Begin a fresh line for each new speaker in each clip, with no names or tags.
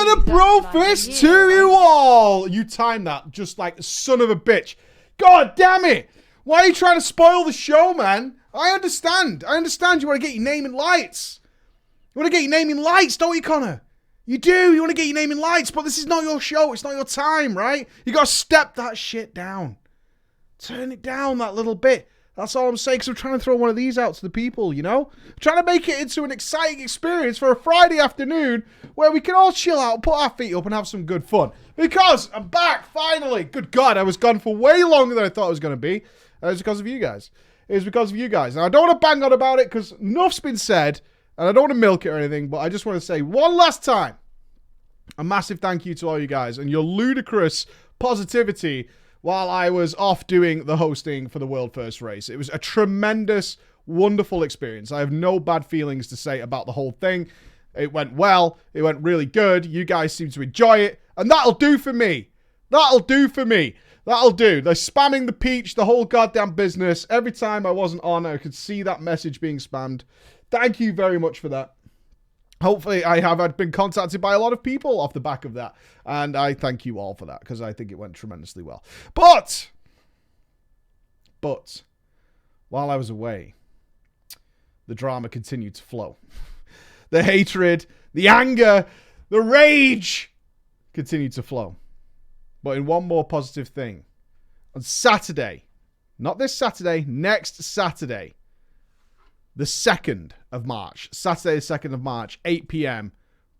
got a bro fist to you all. You timed that just like a son of a bitch. God damn it. Why are you trying to spoil the show, man? I understand. You want to get your name in lights. You want to get your name in lights, don't you, Connor? You do. You want to get your name in lights, but this is not your show. It's not your time, right? You got to step that shit down. Turn it down that little bit. That's all I'm saying, because I'm trying to throw one of these out to the people, you know? I'm trying to make it into an exciting experience for a Friday afternoon where we can all chill out, put our feet up, and have some good fun. Because I'm back, finally. Good God, I was gone for way longer than I thought it was going to be. It was because of you guys. It was because of you guys. And I don't want to bang on about it, because enough's been said, and I don't want to milk it or anything, but I just want to say one last time, a massive thank you to all you guys and your ludicrous positivity while I was off doing the hosting for the World First Race. It was a tremendous, wonderful experience. I have no bad feelings to say about the whole thing. It went well. It went really good. You guys seem to enjoy it. And that'll do for me. That'll do for me. That'll do. They're spamming the peach, the whole goddamn business. Every time I wasn't on, I could see that message being spammed. Thank you very much for that. Hopefully, I have been contacted by a lot of people off the back of that. And I thank you all for that, because I think it went tremendously well. But, while I was away, the drama continued to flow. The hatred, the anger, the rage continued to flow. But in one more positive thing, on Saturday, not this Saturday, next Saturday, the 2nd of March, Saturday the 2nd of March, 8 p.m,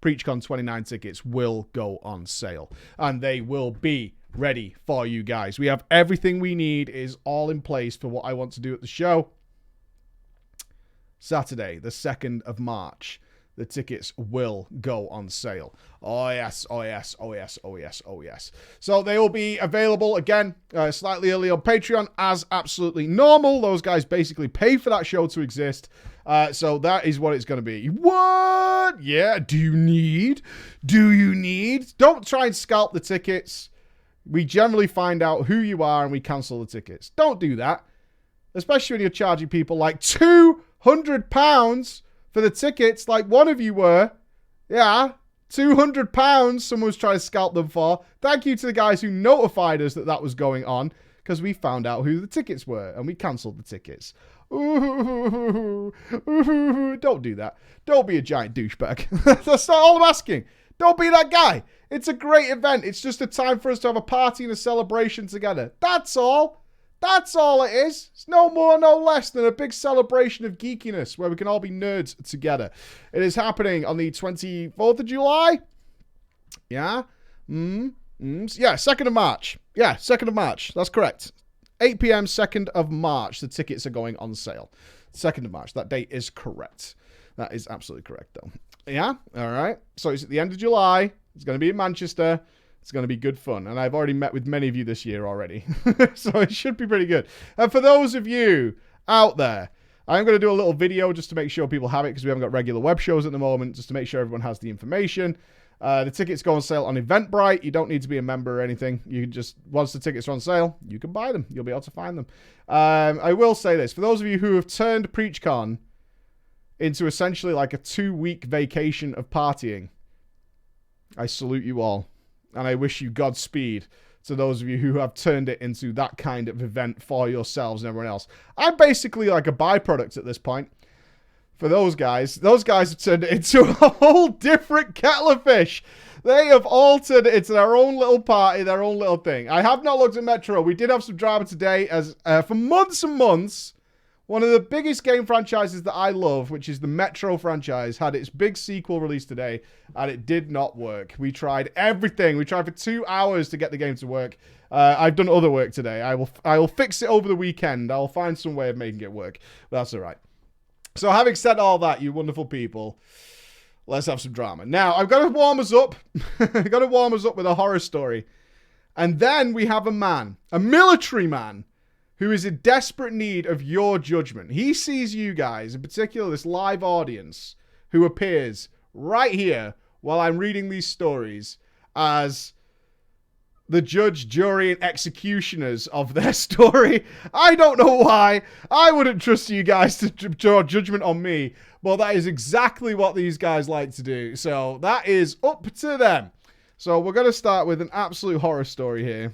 PreachCon 29 tickets will go on sale. And they will be ready for you guys. We have everything we need. It is all in place for what I want to do at the show. Saturday, the 2nd of March. The tickets will go on sale. Oh, yes, oh, yes, oh, yes, oh, yes, oh, yes. So they will be available, again, slightly early on Patreon, as absolutely normal. Those guys basically pay for that show to exist. So that is what it's going to be. What? Yeah, do you need? Don't try and scalp the tickets. We generally find out who you are and we cancel the tickets. Don't do that. Especially when you're charging people like £200 for the tickets, like one of you were. Yeah, £200 someone was trying to scalp them for. Thank you to the guys who notified us that that was going on, because we found out who the tickets were and we cancelled the tickets. Ooh, don't do that. Don't be a giant douchebag. That's not all I'm asking. Don't be that guy. It's a great event. It's just a time for us to have a party and a celebration together. That's all. That's all it is. It's no more, no less than a big celebration of geekiness where we can all be nerds together. It is happening on the 24th of July. Yeah. Yeah, 2nd of March. Yeah, 2nd of March. That's correct. 8 p.m, 2nd of March. The tickets are going on sale. 2nd of March. That date is correct. That is absolutely correct, though. Yeah? All right. So it's at the end of July. It's going to be in Manchester. It's going to be good fun. And I've already met with many of you this year already. So it should be pretty good. And for those of you out there, I'm going to do a little video just to make sure people have it, because we haven't got regular web shows at the moment, just to make sure everyone has the information. The tickets go on sale on Eventbrite. You don't need to be a member or anything. You can just, once the tickets are on sale, you can buy them. You'll be able to find them. I will say this. For those of you who have turned PreachCon into essentially like a 2-week vacation of partying, I salute you all. And I wish you Godspeed to those of you who have turned it into that kind of event for yourselves and everyone else. I'm basically like a byproduct at this point. For those guys have turned it into a whole different kettle of fish. They have altered it into their own little party, their own little thing. I have not looked at Metro. We did have some drama today, as for months and months, one of the biggest game franchises that I love, which is the Metro franchise, had its big sequel released today, and it did not work. We tried everything. We tried for 2 hours to get the game to work. I've done other work today. I will fix it over the weekend. I'll find some way of making it work. That's all right. So having said all that, you wonderful people, let's have some drama. Now, I've got to warm us up. I've got to warm us up with a horror story. And then we have a man, a military man, who is in desperate need of your judgment. He sees you guys, in particular this live audience, who appears right here while I'm reading these stories, as the judge, jury, and executioners of their story. I don't know why. I wouldn't trust you guys to draw judgment on me, but that is exactly what these guys like to do. So that is up to them. So we're going to start with an absolute horror story here.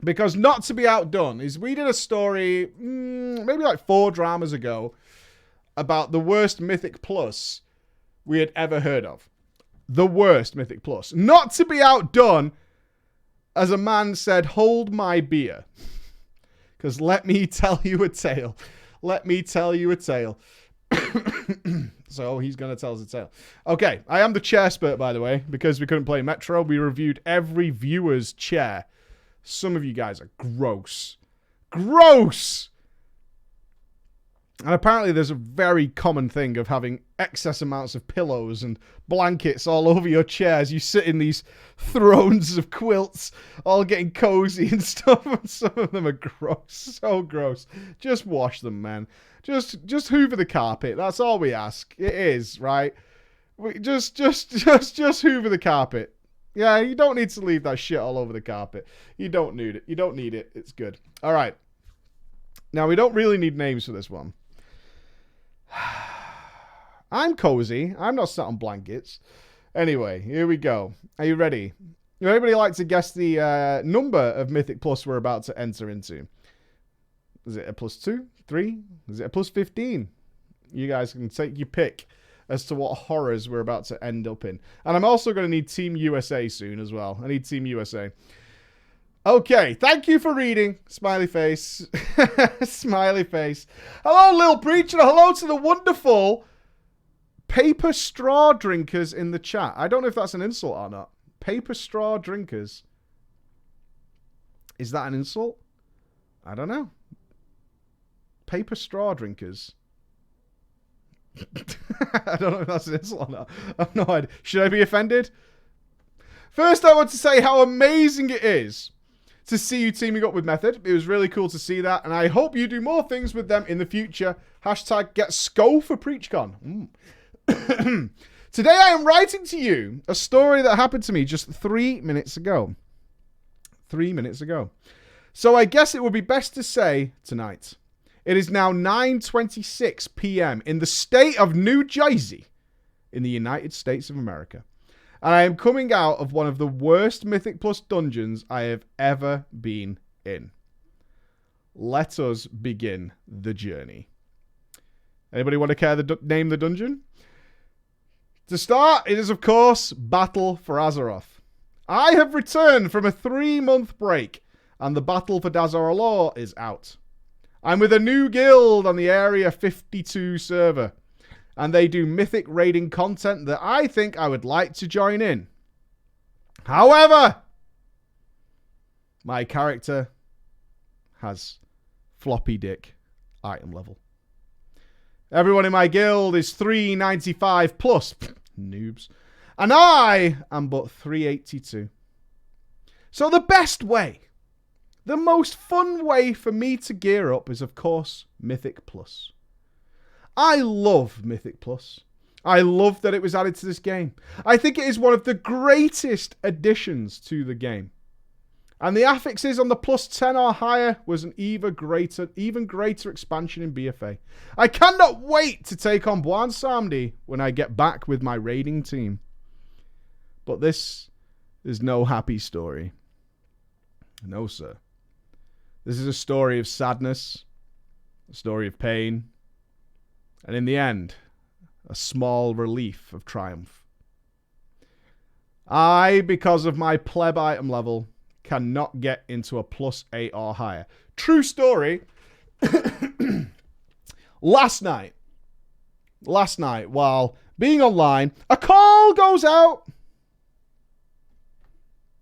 Because not to be outdone is we did a story maybe like 4 dramas ago about the worst Mythic Plus we had ever heard of. The worst Mythic Plus. Not to be outdone, as a man said, hold my beer. Because let me tell you a tale. Let me tell you a tale. So he's going to tell us a tale. Okay, I am the Chairspert, by the way, because we couldn't play Metro. We reviewed every viewer's chair. Some of you guys are gross. Gross! And apparently there's a very common thing of having excess amounts of pillows and blankets all over your chairs. You sit in these thrones of quilts, all getting cozy and stuff. And some of them are gross. So gross. Just wash them, man. Just hoover the carpet. That's all we ask. It is, right? Just hoover the carpet. Yeah, you don't need to leave that shit all over the carpet. You don't need it. You don't need it. It's good. All right. Now, we don't really need names for this one. I'm cozy. I'm not sat on blankets. Anyway, here we go. Are you ready? Would anybody like to guess the number of Mythic Plus we're about to enter into? Is it a +2? 3? Is it a +15? You guys can take your pick as to what horrors we're about to end up in. And I'm also going to need Team USA soon as well. I need Team USA. Okay, thank you for reading. Smiley face. Smiley face. Hello, Lil Preacher. Hello to the wonderful paper straw drinkers in the chat. I don't know if that's an insult or not. Paper straw drinkers. Is that an insult? I don't know. Paper straw drinkers. I don't know if that's an insult or not. I have no idea. Should I be offended? First, I want to say how amazing it is to see you teaming up with Method. It was really cool to see that, and I hope you do more things with them in the future. Hashtag get SCO for PreachCon. Today I am writing to you a story that happened to me just 3 minutes ago. 3 minutes ago. So I guess it would be best to say tonight. It is now 9:26 p.m. in the state of New Jersey in the United States of America. And I am coming out of one of the worst Mythic Plus dungeons I have ever been in. Let us begin the journey. Anybody want to care to name the dungeon? To start, it is, of course, Battle for Azeroth. I have returned from a 3-month break, and the Battle for Dazar'alor is out. I'm with a new guild on the Area 52 server, and they do mythic raiding content that I think I would like to join in. However, my character has floppy dick item level. Everyone in my guild is 395 plus. Noobs. And I am but 382. So the best way, the most fun way for me to gear up is, of course, Mythic Plus. I love Mythic Plus. I love that it was added to this game. I think it is one of the greatest additions to the game. And the affixes on the +10 or higher was an even greater expansion in BFA. I cannot wait to take on Buan Samdi when I get back with my raiding team. But this is no happy story. No, sir. This is a story of sadness, a story of pain, and in the end, a small relief of triumph. I, because of my pleb item level, cannot get into a +8 or higher. True story. Last night, while being online, a call goes out.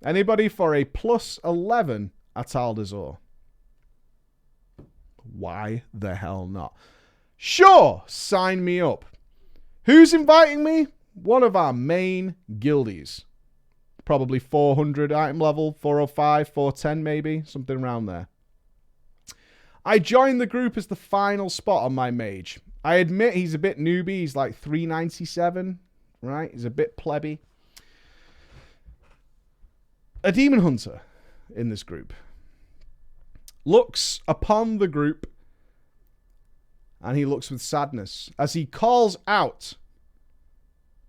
Anybody for a +11 at Aldazor? Why the hell not? Sure, sign me up. Who's inviting me? One of our main guildies. Probably 400 item level, 405, 410 maybe, something around there. I joined the group as the final spot on my mage. I admit he's a bit newbie, he's like 397, right? He's a bit plebby. A demon hunter in this group looks upon the group, and he looks with sadness as he calls out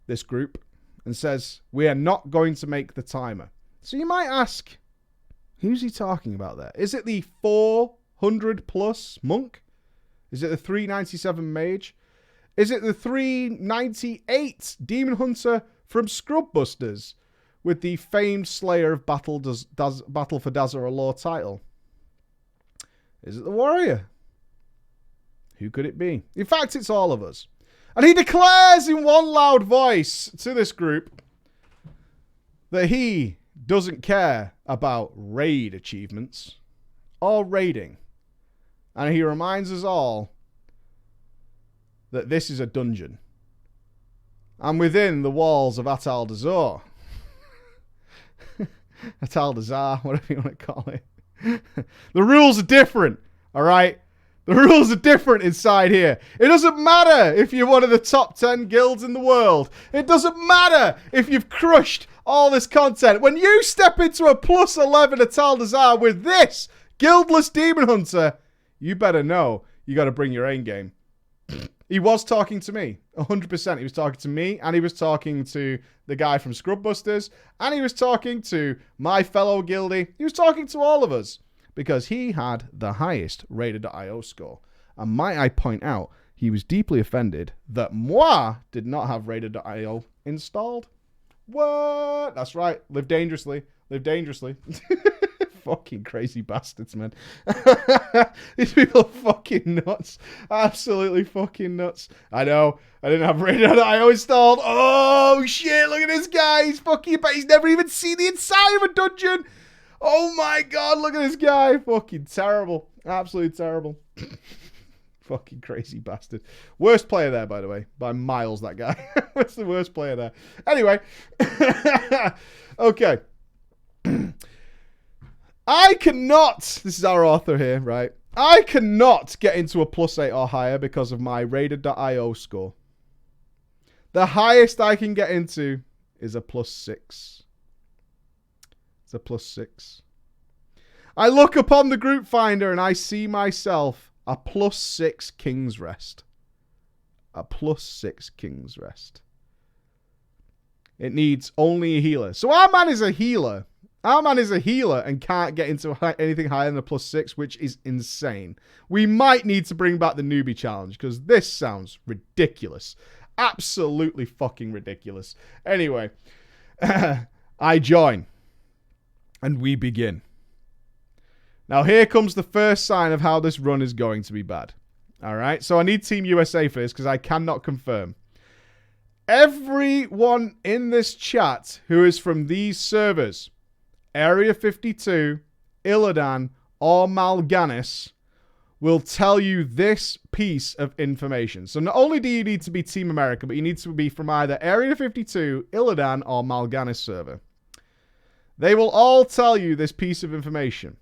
this group and says, "We are not going to make the timer." So you might ask, who's he talking about there? Is it the 400 plus monk? Is it the 397 mage? Is it the 398 demon hunter from Scrubbusters with the famed Slayer of Battle for Dazara Law title? Is it the warrior? Who could it be? In fact, it's all of us. And he declares in one loud voice to this group that he doesn't care about raid achievements or raiding. And he reminds us all that this is a dungeon. And within the walls of Atal Dazar, Atal Dazar, whatever you want to call it, the rules are different, all right? The rules are different inside here. It doesn't matter if you're one of the top 10 guilds in the world. It doesn't matter if you've crushed all this content. When you step into a plus 11 Atal Dazar with this guildless demon hunter, you better know you got to bring your A game. He was talking to me, 100%. He was talking to me, and he was talking to the guy from Scrubbusters, and he was talking to my fellow guildie. He was talking to all of us because he had the highest rated.io score. And might I point out, he was deeply offended that moi did not have rated.io installed. What? That's right. Live dangerously. Live dangerously. Fucking crazy bastards, man. These people are fucking nuts. Absolutely fucking nuts. I know. I didn't have rated.io installed. Oh, shit. Look at this guy. He's fucking... He's never even seen the inside of a dungeon. Oh, my God. Look at this guy. Fucking terrible. Absolutely terrible. Fucking crazy bastard. Worst player there, by the way. By miles, that guy. What's the worst player there? Anyway. Okay. I cannot, this is our author here, right? I cannot get into a +8 or higher because of my rated.io score. The highest I can get into is a +6. It's a +6. I look upon the group finder and I see myself a +6 King's Rest. A +6 King's Rest. It needs only a healer. So our man is a healer. Our man is a healer and can't get into anything higher than a +6, which is insane. We might need to bring back the newbie challenge because this sounds ridiculous. Absolutely fucking ridiculous. Anyway, I join and we begin. Now here comes the first sign of how this run is going to be bad. All right, so I need Team USA for this because I cannot confirm. Everyone in this chat who is from these servers, Area 52, Illidan, or Mal'Ganis, will tell you this piece of information. So not only do you need to be Team America, but you need to be from either Area 52, Illidan, or Mal'Ganis server. They will all tell you this piece of information.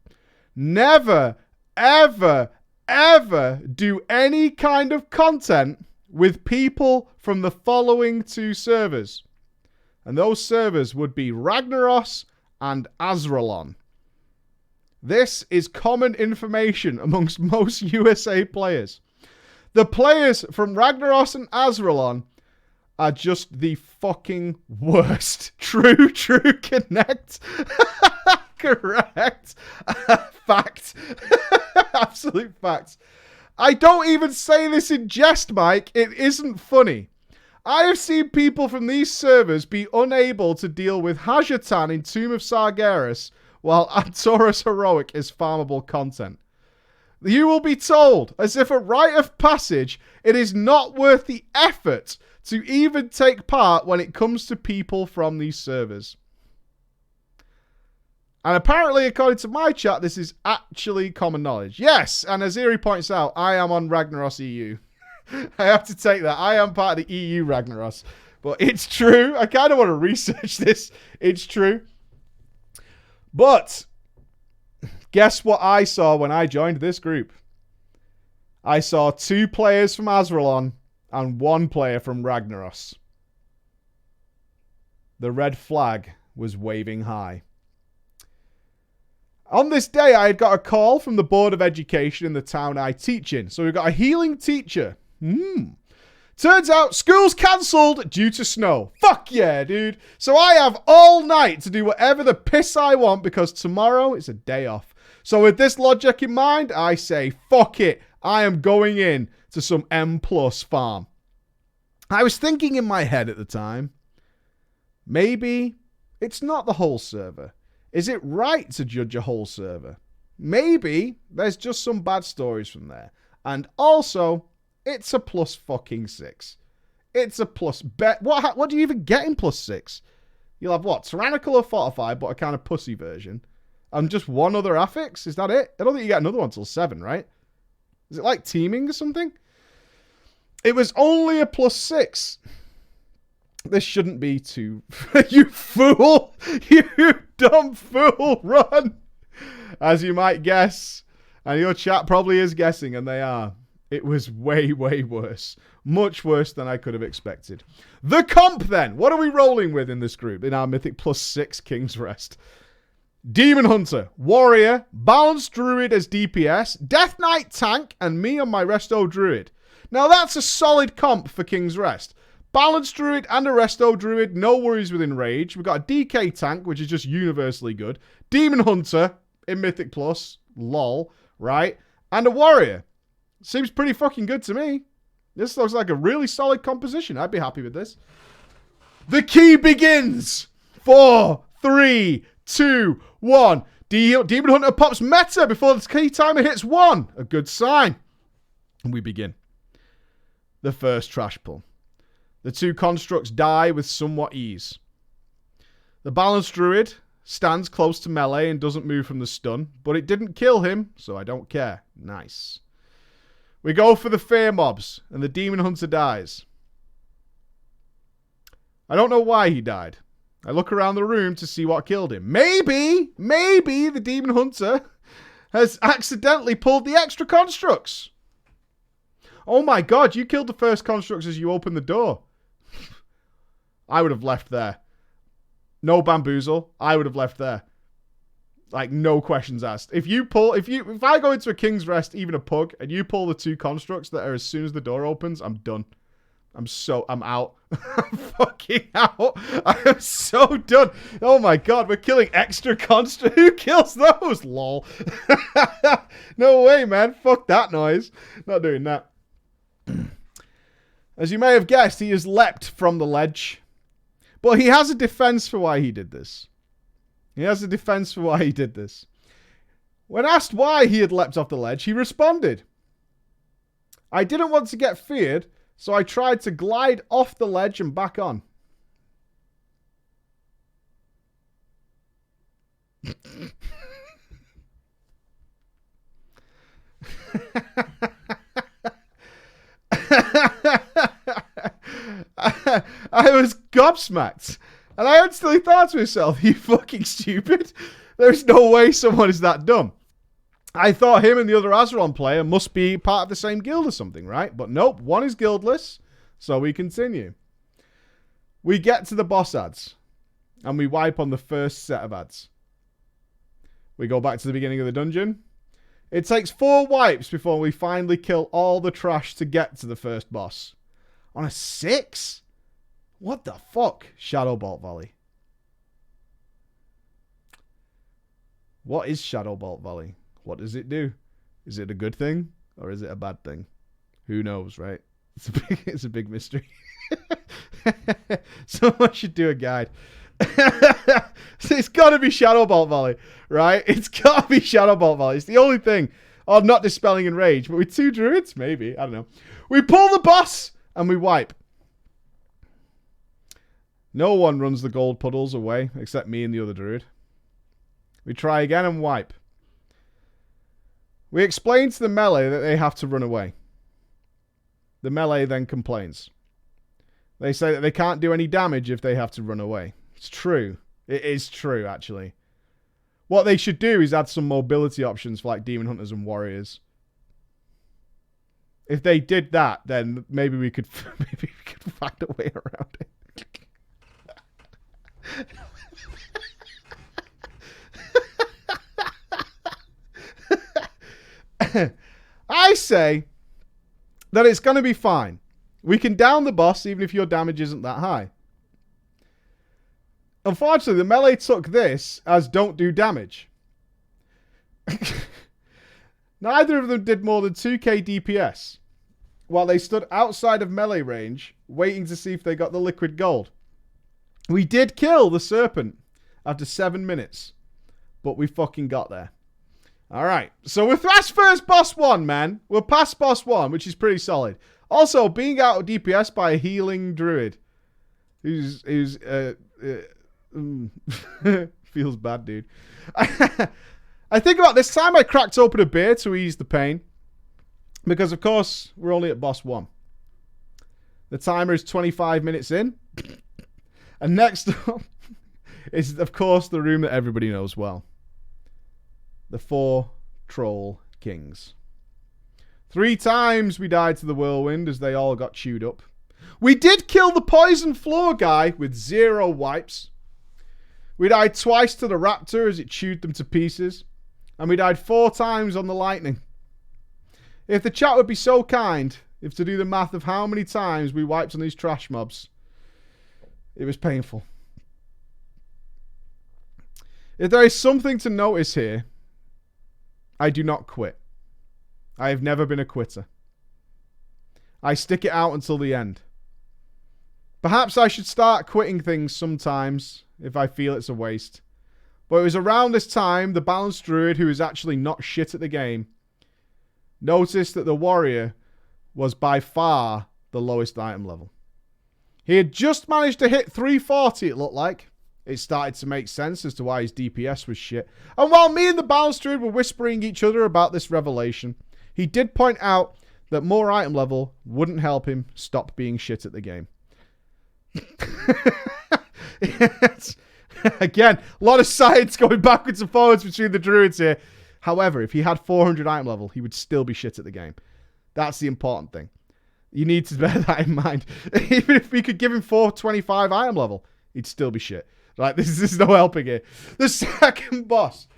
Never, ever, ever do any kind of content with people from the following two servers. And those servers would be Ragnaros and Azralon. This is common information amongst most USA players. The players from Ragnaros and Azralon are just the fucking worst. True connect. Correct. Fact. Absolute fact. I don't even say this in jest, Mike. It isn't funny. I have seen people from these servers be unable to deal with Hajatan in Tomb of Sargeras, while Antorus Heroic is farmable content. You will be told, as if a rite of passage, it is not worth the effort to even take part when it comes to people from these servers. And apparently, according to my chat, this is actually common knowledge. Yes, and as Eri points out, I am on Ragnaros EU. I have to take that. I am part of the EU Ragnaros. But it's true. I kind of want to research this. It's true. But guess what I saw when I joined this group? I saw 2 players from Azralon and 1 player from Ragnaros. The red flag was waving high. On this day, I had got a call from the Board of Education in the town I teach in. So we've got a healing teacher. Turns out school's cancelled due to snow. Fuck yeah, dude. So I have all night to do whatever the piss I want because tomorrow is a day off. So with this logic in mind, I say, fuck it. I am going in to some M+ farm. I was thinking in my head at the time, maybe it's not the whole server. Is it right to judge a whole server? Maybe there's just some bad stories from there. And also, it's a +6. It's a plus bet. What do you even get in +6? You'll have what? Tyrannical or Fortified, but a kind of pussy version. And just one other affix? Is that it? I don't think you get another one till 7, right? Is it like teaming or something? It was only a +6. This shouldn't be too... You fool! You dumb fool! Run! As you might guess, and your chat probably is guessing, and they are, it was way, way worse. Much worse than I could have expected. The comp, then. What are we rolling with in this group? In our Mythic +6 King's Rest. Demon Hunter, Warrior, Balanced Druid as DPS, Death Knight tank, and me on my Resto Druid. Now that's a solid comp for King's Rest. Balanced Druid and a Resto Druid, no worries with Enrage. We've got a DK tank, which is just universally good. Demon Hunter in Mythic Plus, lol, right? And a Warrior. Seems pretty fucking good to me. This looks like a really solid composition. I'd be happy with this. The key begins. 4, 3, 2, 1. Demon Hunter pops meta before the key timer hits 1. A good sign. And we begin. The first trash pull. The 2 constructs die with somewhat ease. The Balanced Druid stands close to melee and doesn't move from the stun, but it didn't kill him, so I don't care. Nice. We go for the Fear Mobs, and the Demon Hunter dies. I don't know why he died. I look around the room to see what killed him. Maybe the Demon Hunter has accidentally pulled the extra constructs. Oh my god, you killed the first constructs as you opened the door. I would have left there. No bamboozle. I would have left there. Like, no questions asked. If I go into a King's Rest, even a pug, and you pull the 2 constructs that are as soon as the door opens, I'm done. I'm out. I'm fucking out. I am so done. Oh my god, we're killing extra constructs. Who kills those? Lol. No way, man. Fuck that noise. Not doing that. As you may have guessed, he has leapt from the ledge. But he has a defense for why he did this. When asked why he had leapt off the ledge, he responded, I didn't want to get feared, so I tried to glide off the ledge and back on. I was gobsmacked. And I instantly thought to myself, you fucking stupid. There's no way someone is that dumb. I thought him and the other Azeron player must be part of the same guild or something, right? But nope, one is guildless. So we continue. We get to the boss ads. And we wipe on the first set of ads. We go back to the beginning of the dungeon. It takes 4 wipes before we finally kill all the trash to get to the first boss. On a 6? What the fuck? Shadowbolt Volley. What is Shadowbolt Volley? What does it do? Is it a good thing? Or is it a bad thing? Who knows, right? It's a big mystery. Someone should do a guide. It's got to be Shadowbolt Volley, right? It's got to be Shadowbolt Volley. It's the only thing. Oh, not Dispelling Enrage, but with 2 druids? Maybe. I don't know. We pull the boss and we wipe. No one runs the gold puddles away except me and the other druid. We try again and wipe. We explain to the melee that they have to run away. The melee then complains. They say that they can't do any damage if they have to run away. It's true. It is true, actually. What they should do is add some mobility options for like Demon Hunters and Warriors. If they did that, then maybe we could find a way around it. I say that it's going to be fine. We can down the boss even if your damage isn't that high. Unfortunately, the melee took this as don't do damage. Neither of them did more than 2k DPS, while they stood outside of melee range, waiting to see if they got the liquid gold. We did kill the serpent after 7 minutes, but we fucking got there. Alright, so we're past first boss 1, man. We're past boss 1, which is pretty solid. Also, being out of DPS by a healing druid. Who's feels bad, dude. I think about this time I cracked open a beer to ease the pain. Because, of course, we're only at boss 1. The timer is 25 minutes in. And next up is, of course, the room that everybody knows well. The 4 troll kings. 3 times we died to the whirlwind as they all got chewed up. We did kill the poison floor guy with 0 wipes. We died twice to the raptor as it chewed them to pieces. And we died 4 times on the lightning. If the chat would be so kind, if to do the math of how many times we wiped on these trash mobs, it was painful. If there is something to notice here, I do not quit. I have never been a quitter. I stick it out until the end. Perhaps I should start quitting things sometimes if I feel it's a waste. But it was around this time the balanced druid, who is actually not shit at the game, noticed that the warrior was by far the lowest item level. He had just managed to hit 340, it looked like. It started to make sense as to why his DPS was shit. And while me and the balanced druid were whispering each other about this revelation, he did point out that more item level wouldn't help him stop being shit at the game. Again, a lot of science going backwards and forwards between the druids here. However, if he had 400 item level, he would still be shit at the game. That's the important thing. You need to bear that in mind. Even if we could give him 425 item level, he'd still be shit. Like, this is no helping here. The second boss.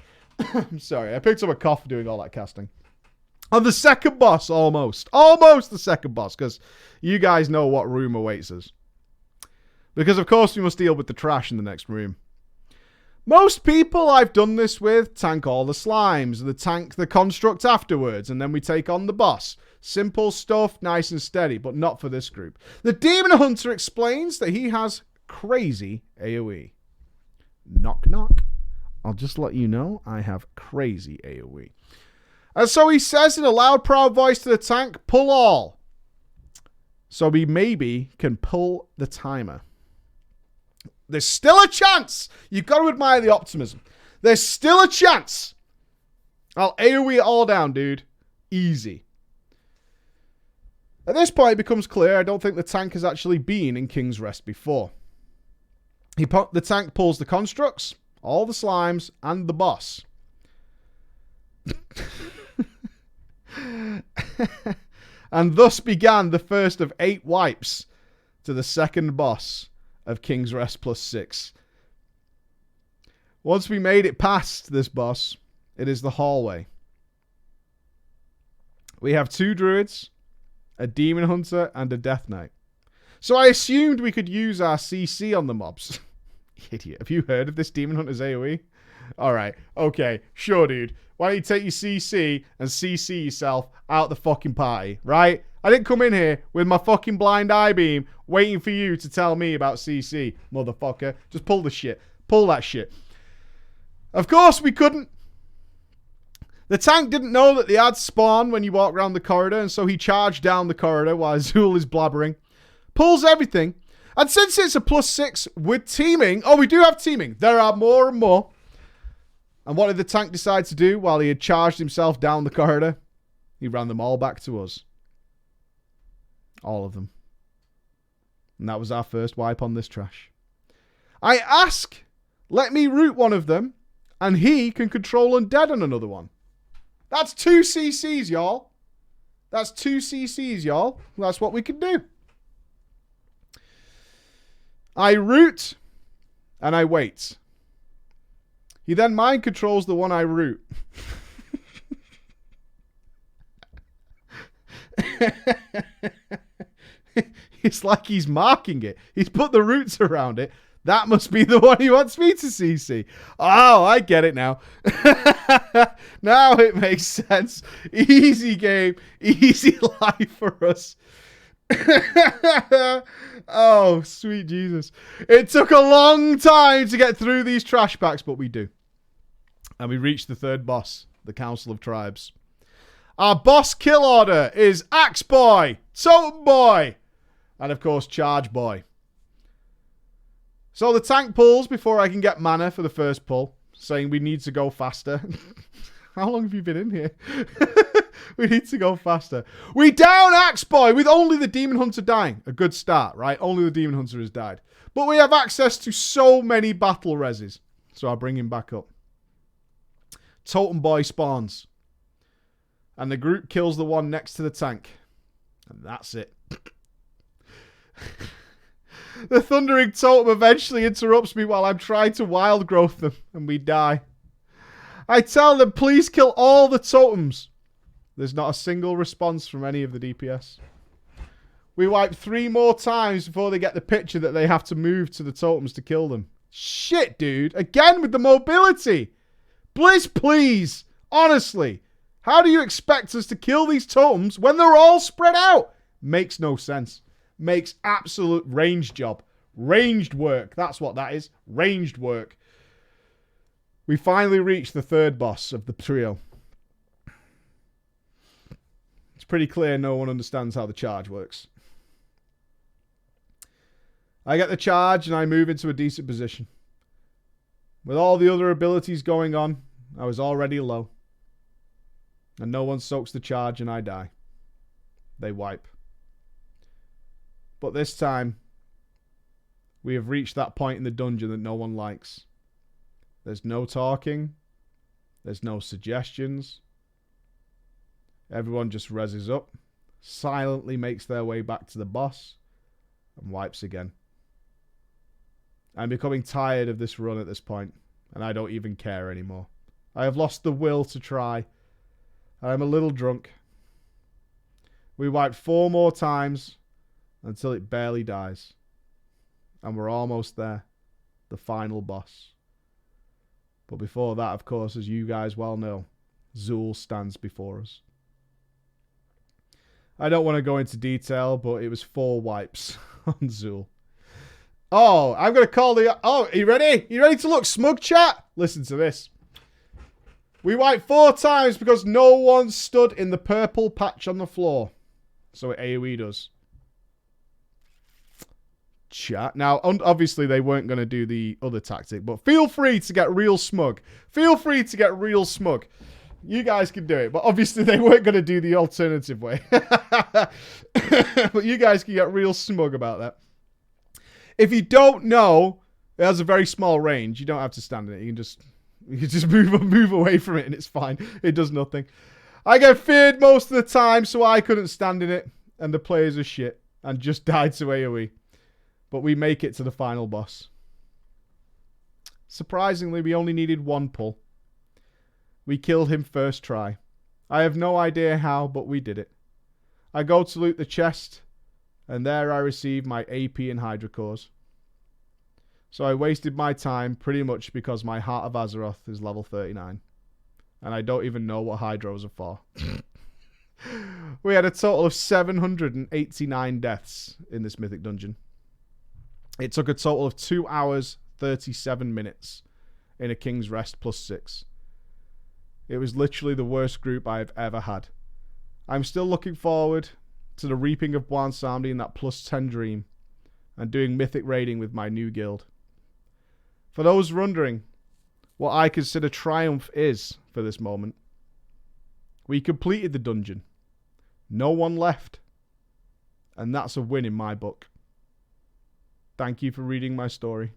I'm sorry, I picked up a cough doing all that casting. On the second boss, almost the second boss, because you guys know what room awaits us. Because, of course, we must deal with the trash in the next room. Most people I've done this with tank all the slimes, and tank the construct afterwards, and then we take on the boss. Simple stuff, nice and steady, but not for this group. The Demon Hunter explains that he has crazy AoE. Knock, knock. I'll just let you know I have crazy AoE. And so he says in a loud, proud voice to the tank, pull all. So we maybe can pull the timer. There's still a chance. You've got to admire the optimism. There's still a chance. I'll AoE it all down, dude. Easy. At this point, it becomes clear I don't think the tank has actually been in King's Rest before. The tank pulls the constructs, all the slimes, and the boss. And thus began the first of 8 wipes to the second boss of King's Rest +6. Once we made it past this boss, it is the hallway. We have 2 druids, a demon hunter, and a death knight. So I assumed we could use our CC on the mobs. Idiot. Have you heard of this demon hunter's AoE? Alright, okay, sure, dude. Why don't you take your CC and CC yourself out the fucking party, right? I didn't come in here with my fucking blind eye beam waiting for you to tell me about CC, motherfucker. Just pull the shit. Pull that shit. Of course we couldn't. The tank didn't know that the ads spawn when you walk around the corridor, and so he charged down the corridor while Azul is blabbering. Pulls everything. And since it's a +6 with teaming... Oh, we do have teaming. There are more and more. And what did the tank decide to do while he had charged himself down the corridor? He ran them all back to us. All of them. And that was our first wipe on this trash. I ask, let me root one of them, and he can control undead on another one. That's 2 CCs, y'all. That's 2 CCs, y'all. That's what we can do. I root, and I wait. He then mind controls the one I root. It's like he's marking it. He's put the roots around it. That must be the one he wants me to CC. Oh, I get it now. Now it makes sense. Easy game. Easy life for us. Oh, sweet Jesus. It took a long time to get through these trash packs, but we do. And we reach the third boss, the Council of Tribes. Our boss kill order is Axe Boy, Totem Boy, and of course Charge Boy. So the tank pulls before I can get mana for the first pull, saying we need to go faster. How long have you been in here? We need to go faster. We down Axe Boy with only the Demon Hunter dying. A good start, right? Only the Demon Hunter has died. But we have access to so many battle reses. So I'll bring him back up. Totem Boy spawns. And the group kills the one next to the tank. And that's it. The Thundering Totem eventually interrupts me while I'm trying to wild growth them. And we die. I tell them, please kill all the totems. There's not a single response from any of the DPS. We wipe 3 more times before they get the picture that they have to move to the totems to kill them. Shit, dude. Again with the mobility. Blizz, please. Honestly. How do you expect us to kill these totems when they're all spread out? Makes no sense. Makes absolute range job. Ranged work. That's what that is. Ranged work. We finally reach the third boss of the trio. It's pretty clear no one understands how the charge works. I get the charge and I move into a decent position. With all the other abilities going on, I was already low. And no one soaks the charge and I die. They wipe. But this time, we have reached that point in the dungeon that no one likes. There's no talking. There's no suggestions. Everyone just reses up, silently makes their way back to the boss, and wipes again. I'm becoming tired of this run at this point, and I don't even care anymore. I have lost the will to try. I'm a little drunk. We wipe 4 more times until it barely dies. And we're almost there. The final boss. But before that, of course, as you guys well know, Zool stands before us. I don't want to go into detail, but it was 4 wipes on Zool. Oh, I'm going to call the... Oh, are you ready? You ready to look smug, chat? Listen to this. We wiped 4 times because no one stood in the purple patch on the floor. So it AoE does. Chat. Now, obviously, they weren't going to do the other tactic, but feel free to get real smug. Feel free to get real smug. You guys can do it, but obviously they weren't going to do the alternative way. But you guys can get real smug about that. If you don't know, it has a very small range. You don't have to stand in it. You can just move away from it and it's fine. It does nothing. I get feared most of the time, so I couldn't stand in it. And the players are shit and just died to AoE. But we make it to the final boss. Surprisingly, we only needed 1 pull. We killed him first try. I have no idea how, but we did it. I go to loot the chest, and there I receive my AP and Hydra cores. So I wasted my time pretty much because my Heart of Azeroth is level 39. And I don't even know what Hydros are for. We had a total of 789 deaths in this mythic dungeon. It took a total of 2 hours, 37 minutes in a King's Rest +6. It was literally the worst group I've ever had. I'm still looking forward to the reaping of Bwansamdi in that +10 dream and doing mythic raiding with my new guild. For those wondering what I consider triumph is for this moment, we completed the dungeon. No one left. And that's a win in my book. Thank you for reading my story.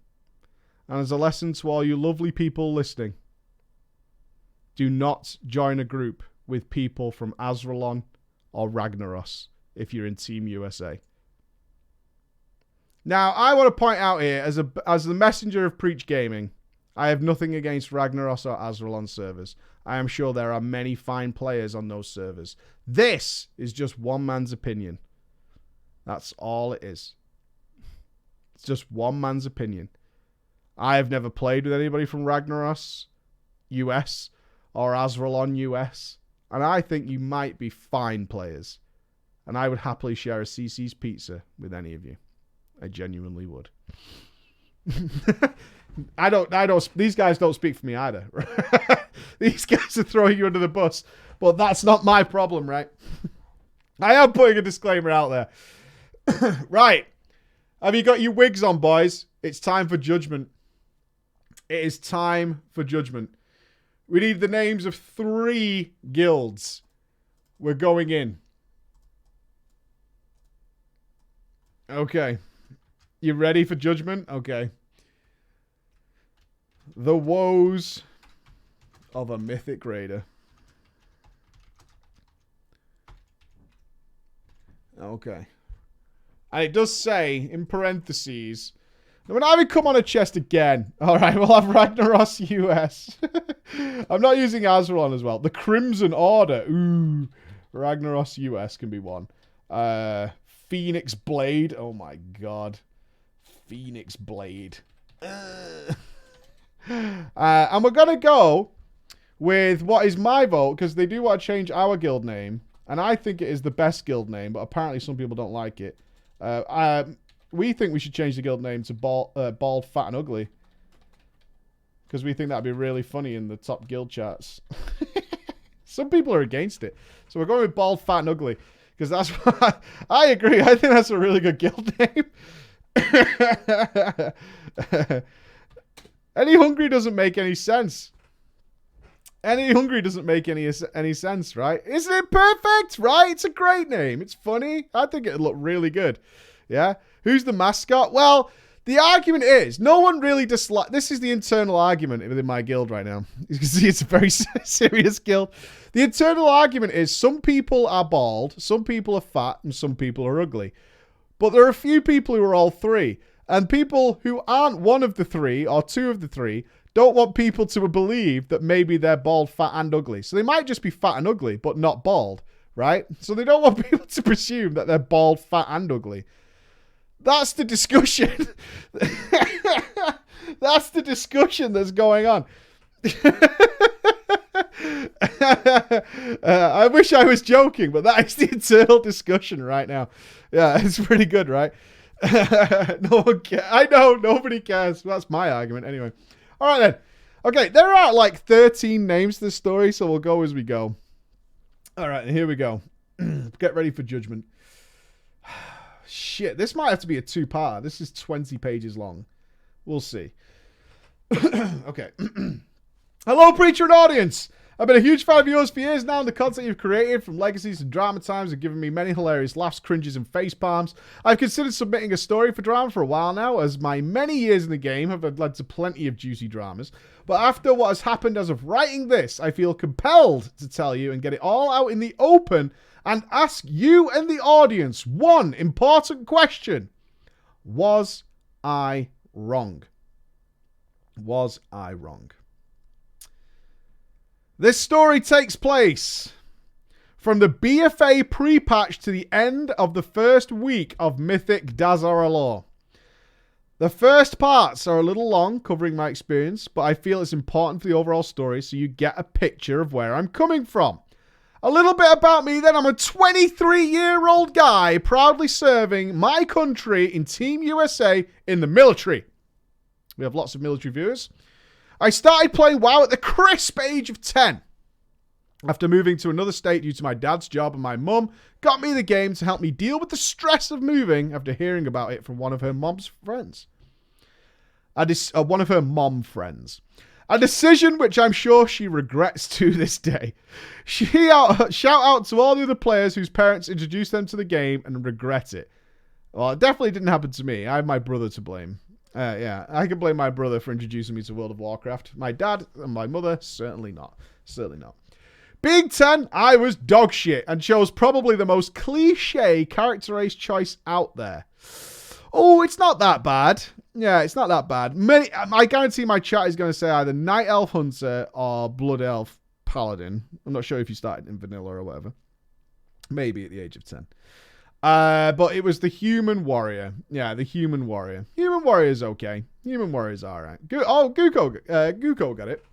And as a lesson to all you lovely people listening, do not join a group with people from Azralon or Ragnaros if you're in Team USA. Now, I want to point out here, as the messenger of Preach Gaming, I have nothing against Ragnaros or Azrael servers. I am sure there are many fine players on those servers. This is just one man's opinion. That's all it is. It's just one man's opinion. I have never played with anybody from Ragnaros US or Azrael US, and I think you might be fine players. And I would happily share a CC's pizza with any of you. I genuinely would. These guys don't speak for me either. These guys are throwing you under the bus, but that's not my problem, right? I am putting a disclaimer out there. Right. Have you got your wigs on, boys? It's time for Judgment. It is time for Judgment. We need the names of 3 guilds. We're going in. Okay. You ready for Judgment? Okay. The woes of a mythic raider. Okay. And it does say, in parentheses, when I come on a chest again, alright, we'll have Ragnaros US. I'm not using Azrael as well. The Crimson Order. Ooh. Ragnaros US can be one. Phoenix Blade. Oh my god. Phoenix Blade. And we're going to go with what is my vote, because they do want to change our guild name. And I think it is the best guild name, but apparently some people don't like it. We think we should change the guild name to Bald, Fat, and Ugly. Because we think that'd be really funny in the top guild charts. Some people are against it. So we're going with Bald, Fat, and Ugly. Because that's what I agree. I think that's a really good guild name. Any Hungry doesn't make any sense. Any Hungry doesn't make any sense, right? Isn't it perfect, right? It's a great name. It's funny. I think it'd look really good. Yeah? Who's the mascot? Well, the argument is, no one really dislikes... This is the internal argument within my guild right now. You can see it's a very serious guild. The internal argument is some people are bald, some people are fat, and some people are ugly. But there are a few people who are all 3. And people who aren't one of the 3 or 2 of the 3 don't want people to believe that maybe they're bald, fat, and ugly. So they might just be fat and ugly, but not bald, right? So they don't want people to presume that they're bald, fat, and ugly. That's the discussion. That's the discussion that's going on. I wish I was joking, but that is the internal discussion right now. Yeah, it's pretty good, right? No one cares. I know, nobody cares. That's my argument anyway. All right, then. Okay, there are like 13 names to this story, so we'll go as we go. All right, here we go. Get ready for Judgment. Shit, this might have to be a 2-parter. This is 20 pages long. We'll see. Okay. Hello, Preacher and audience. I've been a huge fan of yours for years now, and the content you've created, from legacies to drama times, have given me many hilarious laughs, cringes, and face palms. I've considered submitting a story for drama for a while now, as my many years in the game have led to plenty of juicy dramas. But after what has happened as of writing this, I feel compelled to tell you and get it all out in the open and ask you and the audience one important question. Was I wrong? Was I wrong? This story takes place from the BFA pre-patch to the end of the first week of Mythic Dazaralor. The first parts are a little long, covering my experience, but I feel it's important for the overall story so you get a picture of where I'm coming from. A little bit about me then. I'm a 23-year-old guy proudly serving my country in Team USA in the military. We have lots of military viewers. I started playing WoW at the crisp age of 10. After moving to another state due to my dad's job, and my mum got me the game to help me deal with the stress of moving after hearing about it from one of her mom's friends. One of her mom friends. A decision which I'm sure she regrets to this day. Shout out to all the other players whose parents introduced them to the game and regret it. Well, it definitely didn't happen to me. I have my brother to blame. Yeah, I can blame my brother for introducing me to World of Warcraft. My dad and my mother, certainly not. Certainly not. Being 10, I was dog shit and chose probably the most cliche character race choice out there. Oh, it's not that bad. Yeah, it's not that bad. I guarantee my chat is going to say either Night Elf Hunter or Blood Elf Paladin. I'm not sure if you started in vanilla or whatever. Maybe at the age of 10. But it was the Human Warrior. Yeah, the Human Warrior. Human Warrior's okay. Human Warrior's alright. Guko got it.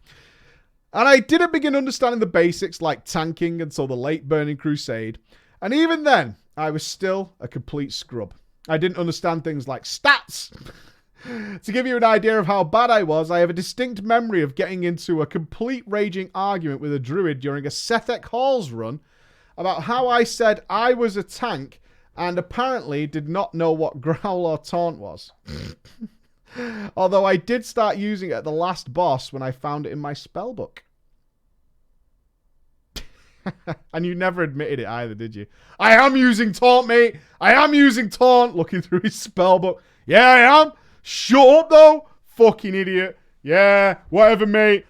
And I didn't begin understanding the basics like tanking until the late Burning Crusade. And even then, I was still a complete scrub. I didn't understand things like stats. To give you an idea of how bad I was, I have a distinct memory of getting into a complete raging argument with a druid during a Sethek Halls run about how I said I was a tank and apparently did not know what growl or taunt was. Although I did start using it at the last boss when I found it in my spellbook. And you never admitted it either, did you? I am using taunt, mate. I am using taunt. Looking through his spellbook. Yeah, I am. Shut up, though. Fucking idiot. Yeah, whatever, mate.